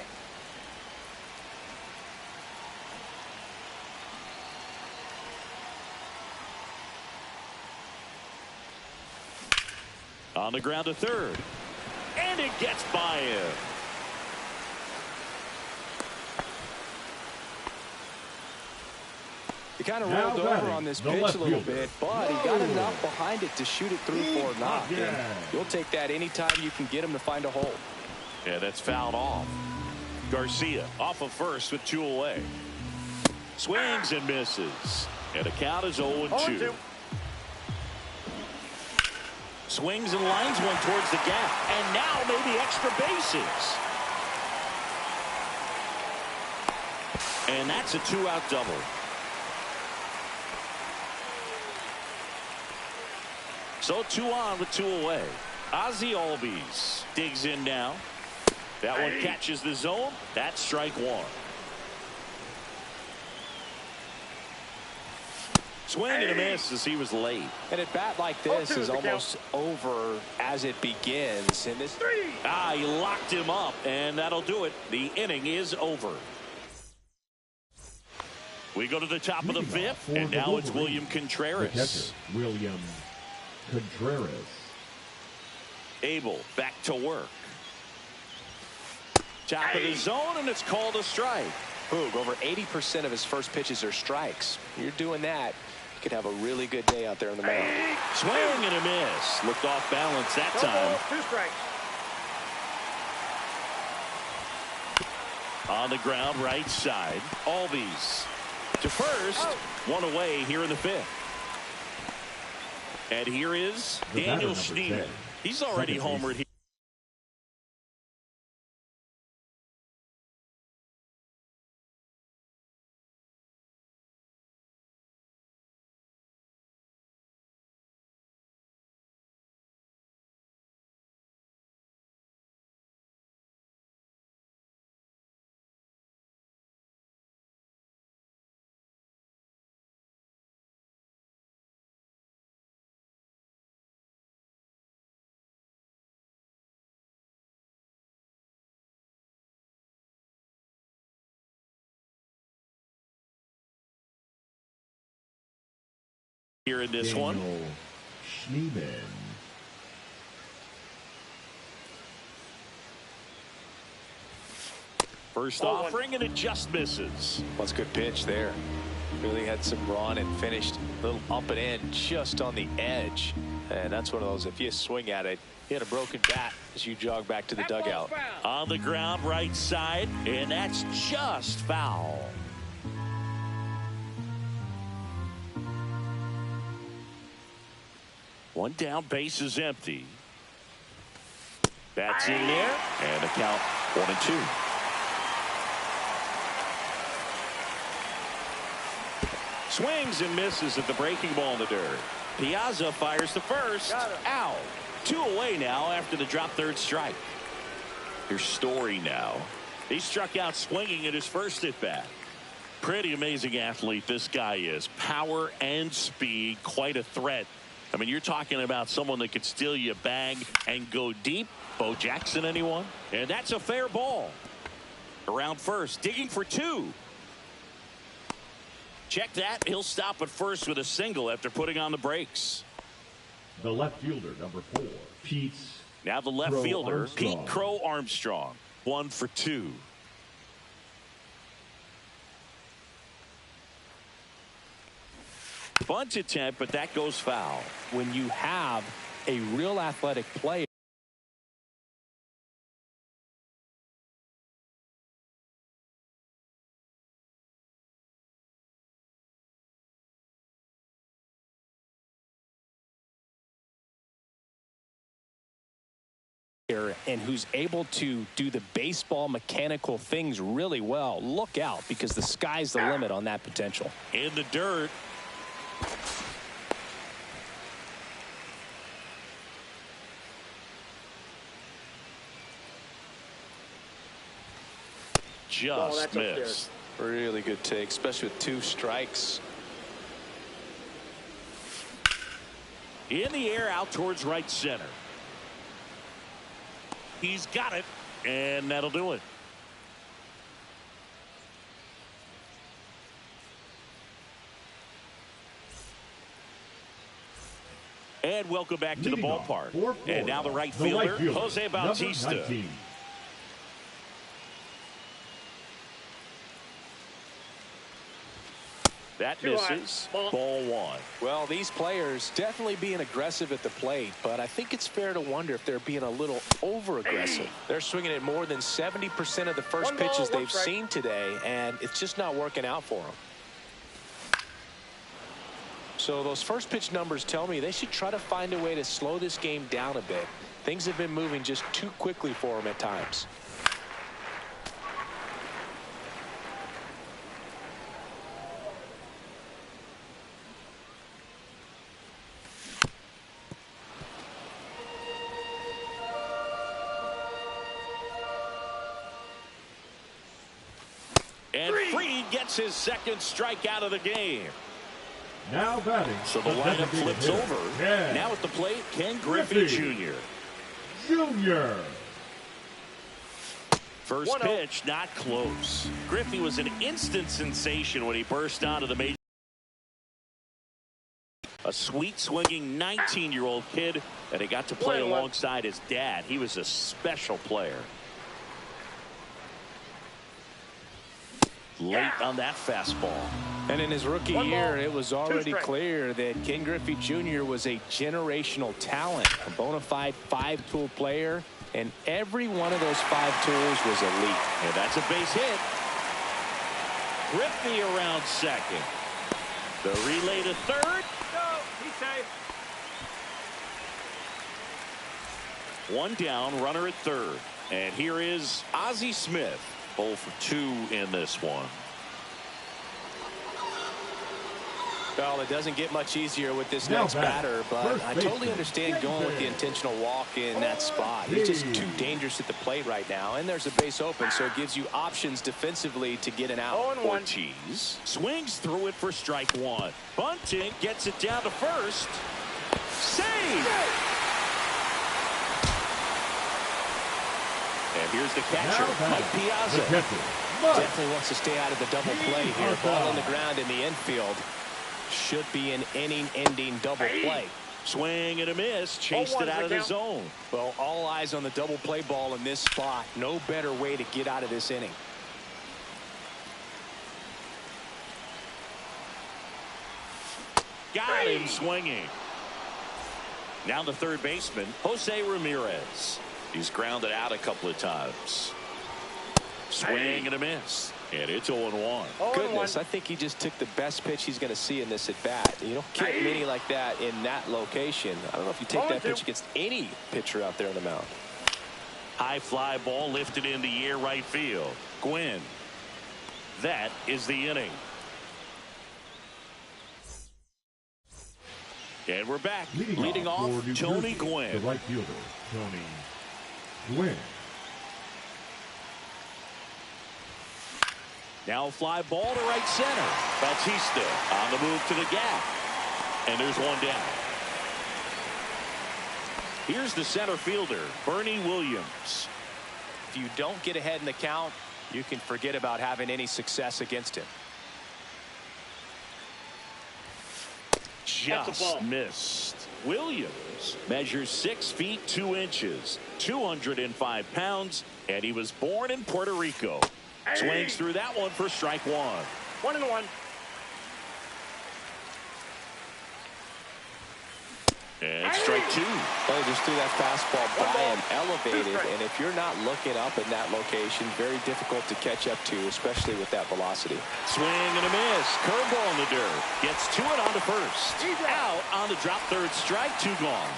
On the ground to third. And it gets by him. He kind of rolled over on this pitch a little bit, but he got enough behind it to shoot it through for a knock. And you'll take that anytime you can get him to find a hole. Yeah, that's fouled off. Garcia off of first with 2 away. Swings and misses. And the count is 0-2. Swings and lines one towards the gap. And now maybe extra bases. And that's a 2-out double. So 2 on with 2 away. Ozzie Albies digs in now. That one catches the zone. That's strike 1. Swing and a miss as he was late. And a bat like this is almost over as it begins. And this he locked him up, and that'll do it. The inning is over. We go to the top of the 5th, and now it's William Contreras. William Contreras. Abel back to work. Top of the zone, and it's called a strike. Boog, over 80% of his first pitches are strikes. You're doing that, you could have a really good day out there on the mound. Swing and a miss. Looked off balance that time. 2 strikes. On the ground, right side. Albies to first. 1 away here in the 5th. And here is Daniel Schneemann. He's already homered here. Here in this one. Schneemann. First offering, and it just misses. That's a good pitch there. Really had some run and finished a little up and in just on the edge. And that's one of those, if you swing at it, hit a broken bat as you jog back to the dugout. On the ground, right side, and that's just foul. One down, base is empty. That's in there, and the count 1-2. Swings and misses at the breaking ball in the dirt. Piazza fires the first. Out. 2 away now after the drop third strike. Here's Story now. He struck out swinging at his first at bat. Pretty amazing athlete this guy is. Power and speed, quite a threat. I mean, you're talking about someone that could steal you a bag and go deep. Bo Jackson, anyone? And that's a fair ball. Around first, digging for 2. Check that. He'll stop at first with a single after putting on the brakes. The left fielder, number 4, Pete. Now the left fielder, Pete Crow Armstrong. 1 for 2. Bunt attempt, but that goes foul. When you have a real athletic player and who's able to do the baseball mechanical things really well, look out, because the sky's the limit on that potential. In the dirt. Just missed. Really good take, especially with 2 strikes. In the air, out towards right center. He's got it, and that'll do it. And welcome back to the Leading off ballpark. for And now the right fielder, Jose Bautista. That misses. Ball one. Well, these players definitely being aggressive at the plate, but I think it's fair to wonder if they're being a little over-aggressive. They're swinging at more than 70% of the first pitches they've seen today, and it's just not working out for them. So those first pitch numbers tell me they should try to find a way to slow this game down a bit. Things have been moving just too quickly for them at times. And Fried gets his second strikeout of the game. Now batting. So the lineup flips over. Now at the plate, Ken Griffey Jr. First pitch, not close. Griffey was an instant sensation when he burst onto the major. A sweet swinging 19-year-old kid, and he got to play alongside his dad. He was a special player. Late on that fastball. And in his rookie year, it was already clear that Ken Griffey Jr. was a generational talent, a bona fide five-tool player, and every one of those five tools was elite. And that's a base hit. Griffey around second. The relay to third. No, he's safe. One down, runner at third. And here is Ozzie Smith. 0 for 2 in this one. Well, it doesn't get much easier with this next batter, but I totally understand going with the intentional walk in that spot. He's just too dangerous at the plate right now, and there's a base open, so it gives you options defensively to get an out. Ortiz swings through it for strike one. Bunting gets it down to first. Save! And here's the catcher, Mike Piazza. Definitely wants to stay out of the double play here. Ball on the ground in the infield. Should be an inning-ending double play. Swing and a miss. Chased it out of the zone. Well, all eyes on the double play ball in this spot. No better way to get out of this inning. Got him swinging. Now the third baseman, Jose Ramirez. He's grounded out a couple of times. Swing and a miss. And it's 0-1. Goodness, I think he just took the best pitch he's going to see in this at bat. You don't get many like that in that location. I don't know if you take that pitch against any pitcher out there on the mound. High fly ball lifted in the air right field. Gwynn. That is the inning. And we're back. Leading off, Tony Gwynn. The right fielder, Tony Gwynn. Now fly ball to right center. Bautista on the move to the gap. And there's one down. Here's the center fielder, Bernie Williams. If you don't get ahead in the count, you can forget about having any success against him. Just missed. Williams measures 6 feet 2 inches, 205 pounds, and he was born in Puerto Rico. Swings through that one for strike one. 1-1. And strike two. Well, just threw that fastball by him, elevated, and if you're not looking up in that location, very difficult to catch up to, especially with that velocity. Swing and a miss. Curveball in the dirt. Gets to it on to first. Out on the drop third strike, 2 gone.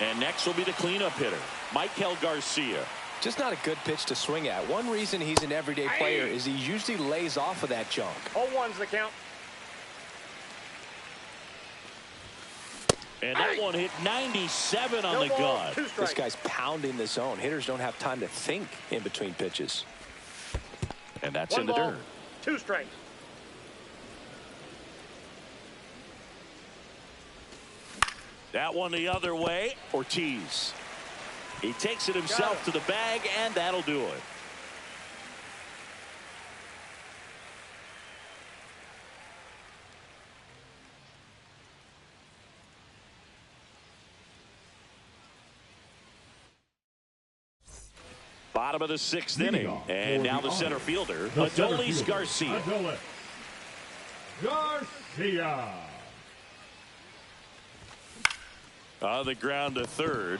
And next will be the cleanup hitter, Michael Garcia. Just not a good pitch to swing at. One reason he's an everyday player is he usually lays off of that junk. 0-1's the count. And that one hit 97 on the gun. This guy's pounding the zone. Hitters don't have time to think in between pitches. And that's in the dirt. 2 strikes. That one the other way. Ortiz. He takes it himself to the bag, and that'll do it. Bottom of the 6th inning. And now the center fielder, Adolis Garcia. Adolis Garcia. On the ground to third.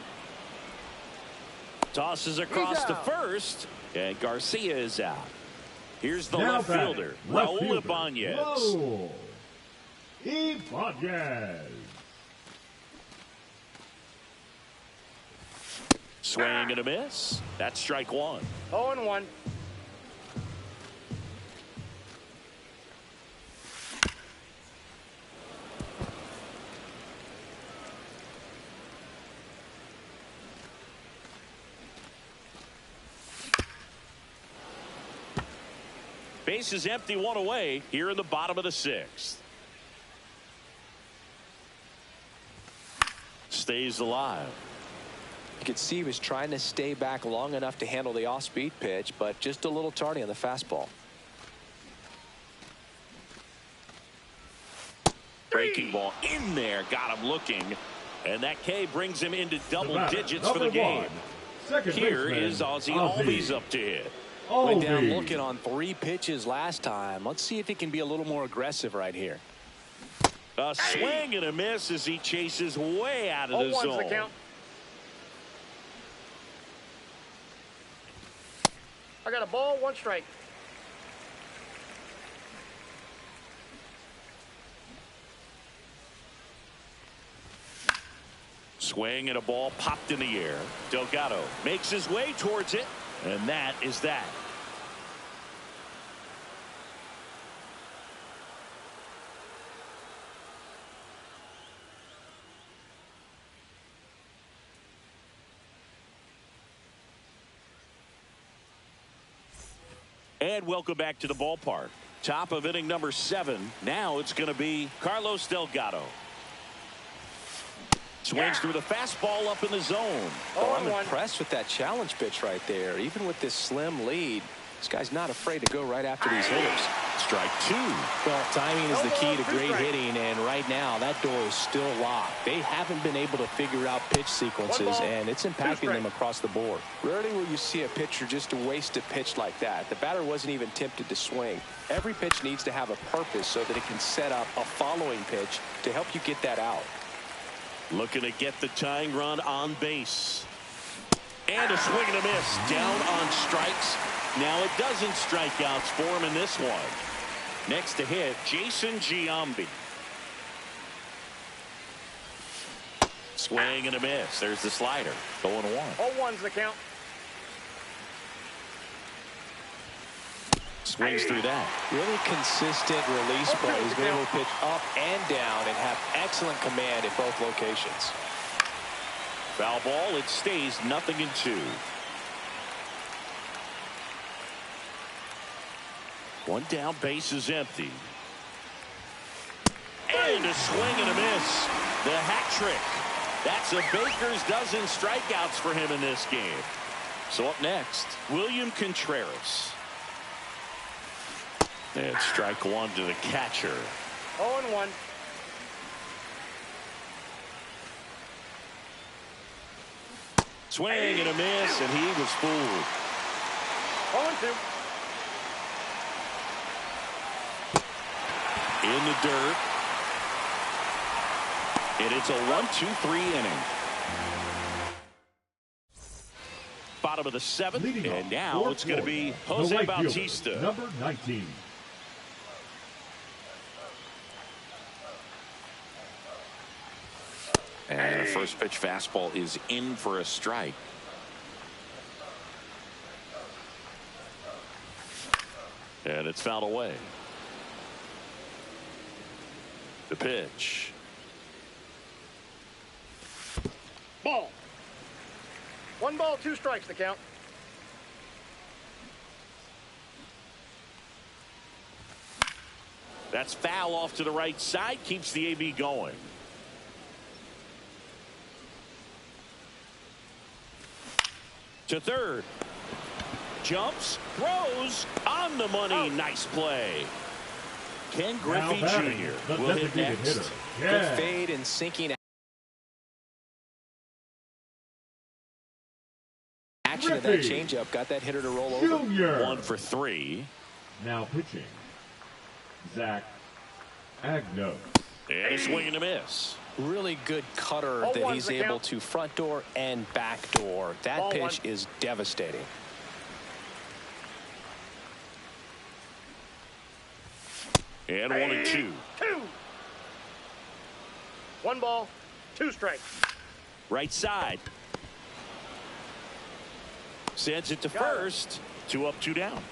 Tosses across to first. And Garcia is out. Here's the left fielder, Raul Ibanez. Raul Ibanez. Swing and a miss. That's strike one. 0-1. Base is empty, one away here in the bottom of the 6th. Stays alive. You could see he was trying to stay back long enough to handle the off-speed pitch, but just a little tardy on the fastball. Breaking ball in there, got him looking, and that K brings him into double digits for the game. Here is Ozzie Albies up to hit. Went down looking on 3 pitches last time. Let's see if he can be a little more aggressive right here. A swing and a miss as he chases way out of the zone. The count. I got a ball, 1 strike. Swing and a ball popped in the air. Delgado makes his way towards it, and that is that. And welcome back to the ballpark. Top of inning number 7. Now it's going to be Carlos Delgado. Swings through the fastball up in the zone. Oh, I'm impressed with that challenge pitch right there. Even with this slim lead, this guy's not afraid to go right after these hitters. Strike 2. Well, timing is the key to great hitting, and right now that door is still locked. They haven't been able to figure out pitch sequences, and it's impacting them across the board. Rarely will you see a pitcher just waste a pitch like that. The batter wasn't even tempted to swing. Every pitch needs to have a purpose so that it can set up a following pitch to help you get that out. Looking to get the tying run on base. And a swing and a miss. Down on strikes. Now it doesn't strikeouts for him in this one. Next to hit, Jason Giambi. Swing and a miss. There's the slider. 0-1. 0-1's the count. Swings through that. Really consistent release play. He's been able to pitch up and down and have excellent command at both locations. Foul ball. It stays 0-2. 1 down, base is empty. And a swing and a miss. The hat trick. That's a baker's dozen strikeouts for him in this game. So up next, William Contreras. And strike 1 to the catcher. 0-1. Swing and a miss, and he was fooled. 0-2. In the dirt. And it's a 1-2-3 inning. Bottom of the 7th, and now it's going to be Jose Bautista. Number 19. And the first pitch fastball is in for a strike. And it's fouled away. The pitch. Ball. 1 ball, 2 strikes the count. That's foul off to the right side. Keeps the AB going. To third. Jumps. Throws. On the money. Nice play. Ken Griffey Jr. will hit next. Good fade and sinking action of that changeup got that hitter to roll over. Junior. 1 for 3. Now pitching, Zach Agno. And a swing and a miss. Really good cutter that he's able to front door and back door. That pitch is devastating. And 1-2. 1 ball, 2 strikes. Right side. Sends it to first. 2 up, 2 down.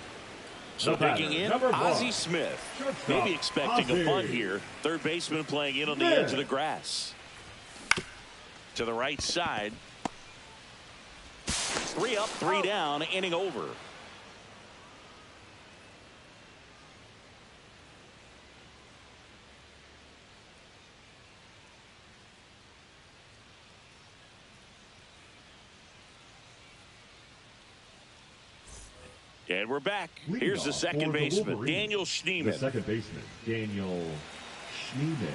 So digging in, Ozzie Smith. Maybe expecting a bunt here. Third baseman playing in on the edge of the grass. To the right side. 3 up, 3 down, inning over. And we're back. Here's the second baseman, Daniel Schneemann. The second baseman, Daniel Schneemann.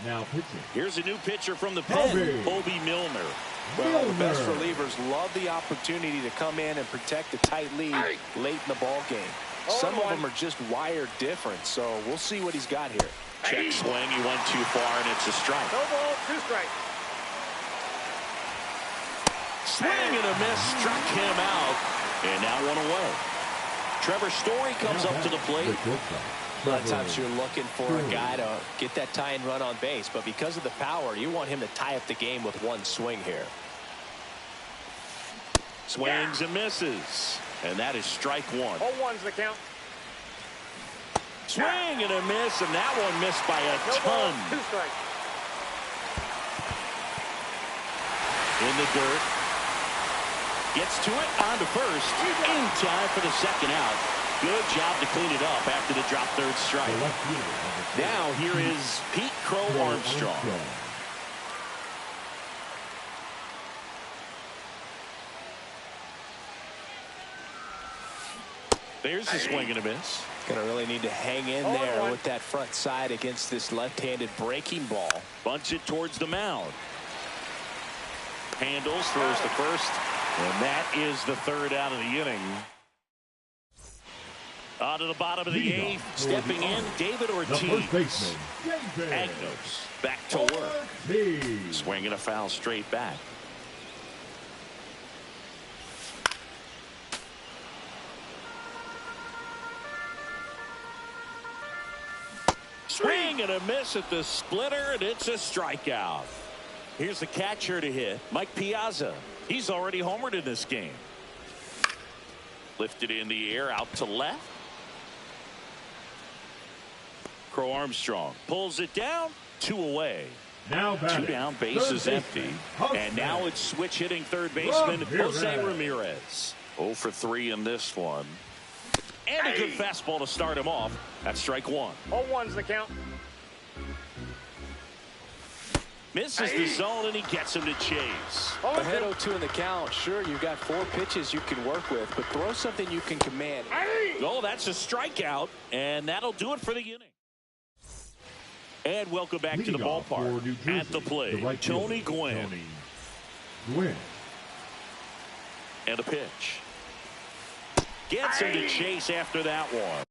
Now pitching. Here's a new pitcher from the pen, Mlb Milner. Well, the best relievers love the opportunity to come in and protect a tight lead late in the ball game. Some of them are just wired different, so we'll see what he's got here. Check swing, he went too far, and it's a strike. No ball, 2 strikes. Swing and a miss, struck him out, and now 1 away. Trevor Story comes up to the plate. A lot of times you're looking for a guy to get that tie-in run on base, but because of the power, you want him to tie up the game with 1 swing here. Swings and misses, and that is strike 1. 0-1's the count. Swing and a miss, and that one missed by a No ton. ball, 2 strikes. In the dirt. Gets to it, on to first, in time for the second out. Good job to clean it up after the drop third strike. Now here is Pete Crow Armstrong. There's the swing and a miss. Going to really need to hang in there with that front side against this left-handed breaking ball. Bunts it towards the mound. Handles, throws to first, and that is the third out of the inning. On to the bottom of the 8th, stepping in, David Ortiz. Agnos back to work. Swinging a foul straight back. Swing and a miss at the splitter, and it's a strikeout. Here's the catcher to hit, Mike Piazza. He's already homered in this game. Lifted in the air, out to left. Crow Armstrong pulls it down, 2 away. Now 2 down, base is empty. And now it's switch hitting third baseman Jose Ramirez. 0 for 3 in this one. And a good fastball to start him off. That's strike 1. 0-1's the count. Misses the zone, and he gets him to chase. Ahead 0-2 in the count. Sure, you've got 4 pitches you can work with, but throw something you can command. Oh, that's a strikeout, and that'll do it for the inning. And welcome back to the ballpark. At the plate, Tony Gwynn. And a pitch. Gets him to chase after that one.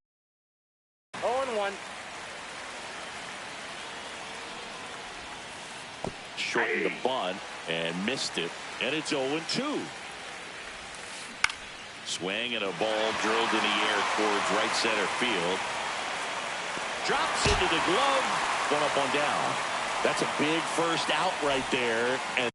0-1. Shortened the bunt and missed it, and it's 0-2. Swing and a ball drilled in the air towards right center field. Drops into the glove. 1 up, 1 down. That's a big first out right there, and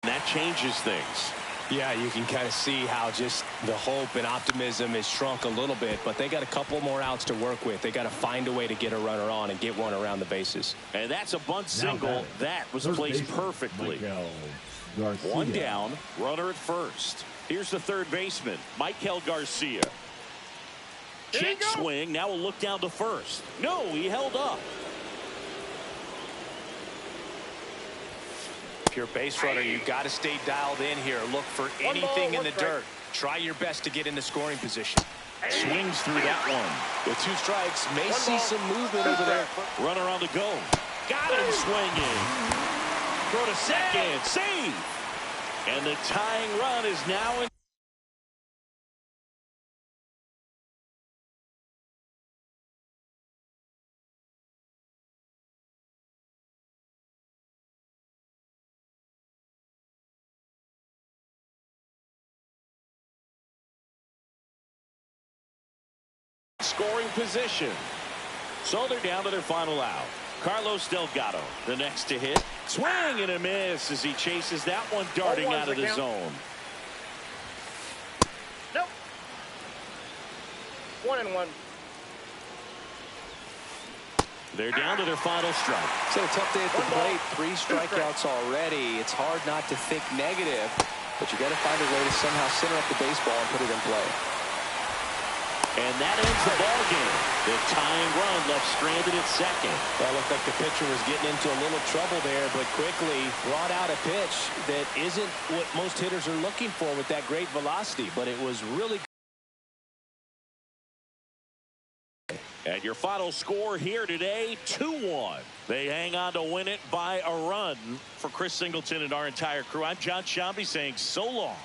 that changes things. Yeah, you can kind of see how just the hope and optimism is shrunk a little bit, but they got a couple more outs to work with. They got to find a way to get a runner on and get one around the bases. And that's a bunt single. That was placed perfectly. 1 down, runner at first. Here's the third baseman, Michael Garcia. Check swing. Now we'll look down to first. No, he held up. If you're a base runner, you've got to stay dialed in here. Look for anything in the dirt. Try your best to get into scoring position. Swings through that one. With 2 strikes, may see some movement over there. Runner on the go. Got him swinging. Throw to second. Save. And the tying run is now in. Scoring position. So they're down to their final out. Carlos Delgado, the next to hit. Swing and a miss as he chases that one darting out of the zone. Nope. 1-1. They're down to their final strike. So a tough day at the plate. 3 strikeouts already. It's hard not to think negative, but you got to find a way to somehow center up the baseball and put it in play. And that ends the ball game. The tying run left stranded at second. Well, it looked like the pitcher was getting into a little trouble there, but quickly brought out a pitch that isn't what most hitters are looking for with that great velocity, but it was really. And your final score here today, 2-1. They hang on to win it by a run. For Chris Singleton and our entire crew, I'm John Shambi saying so long.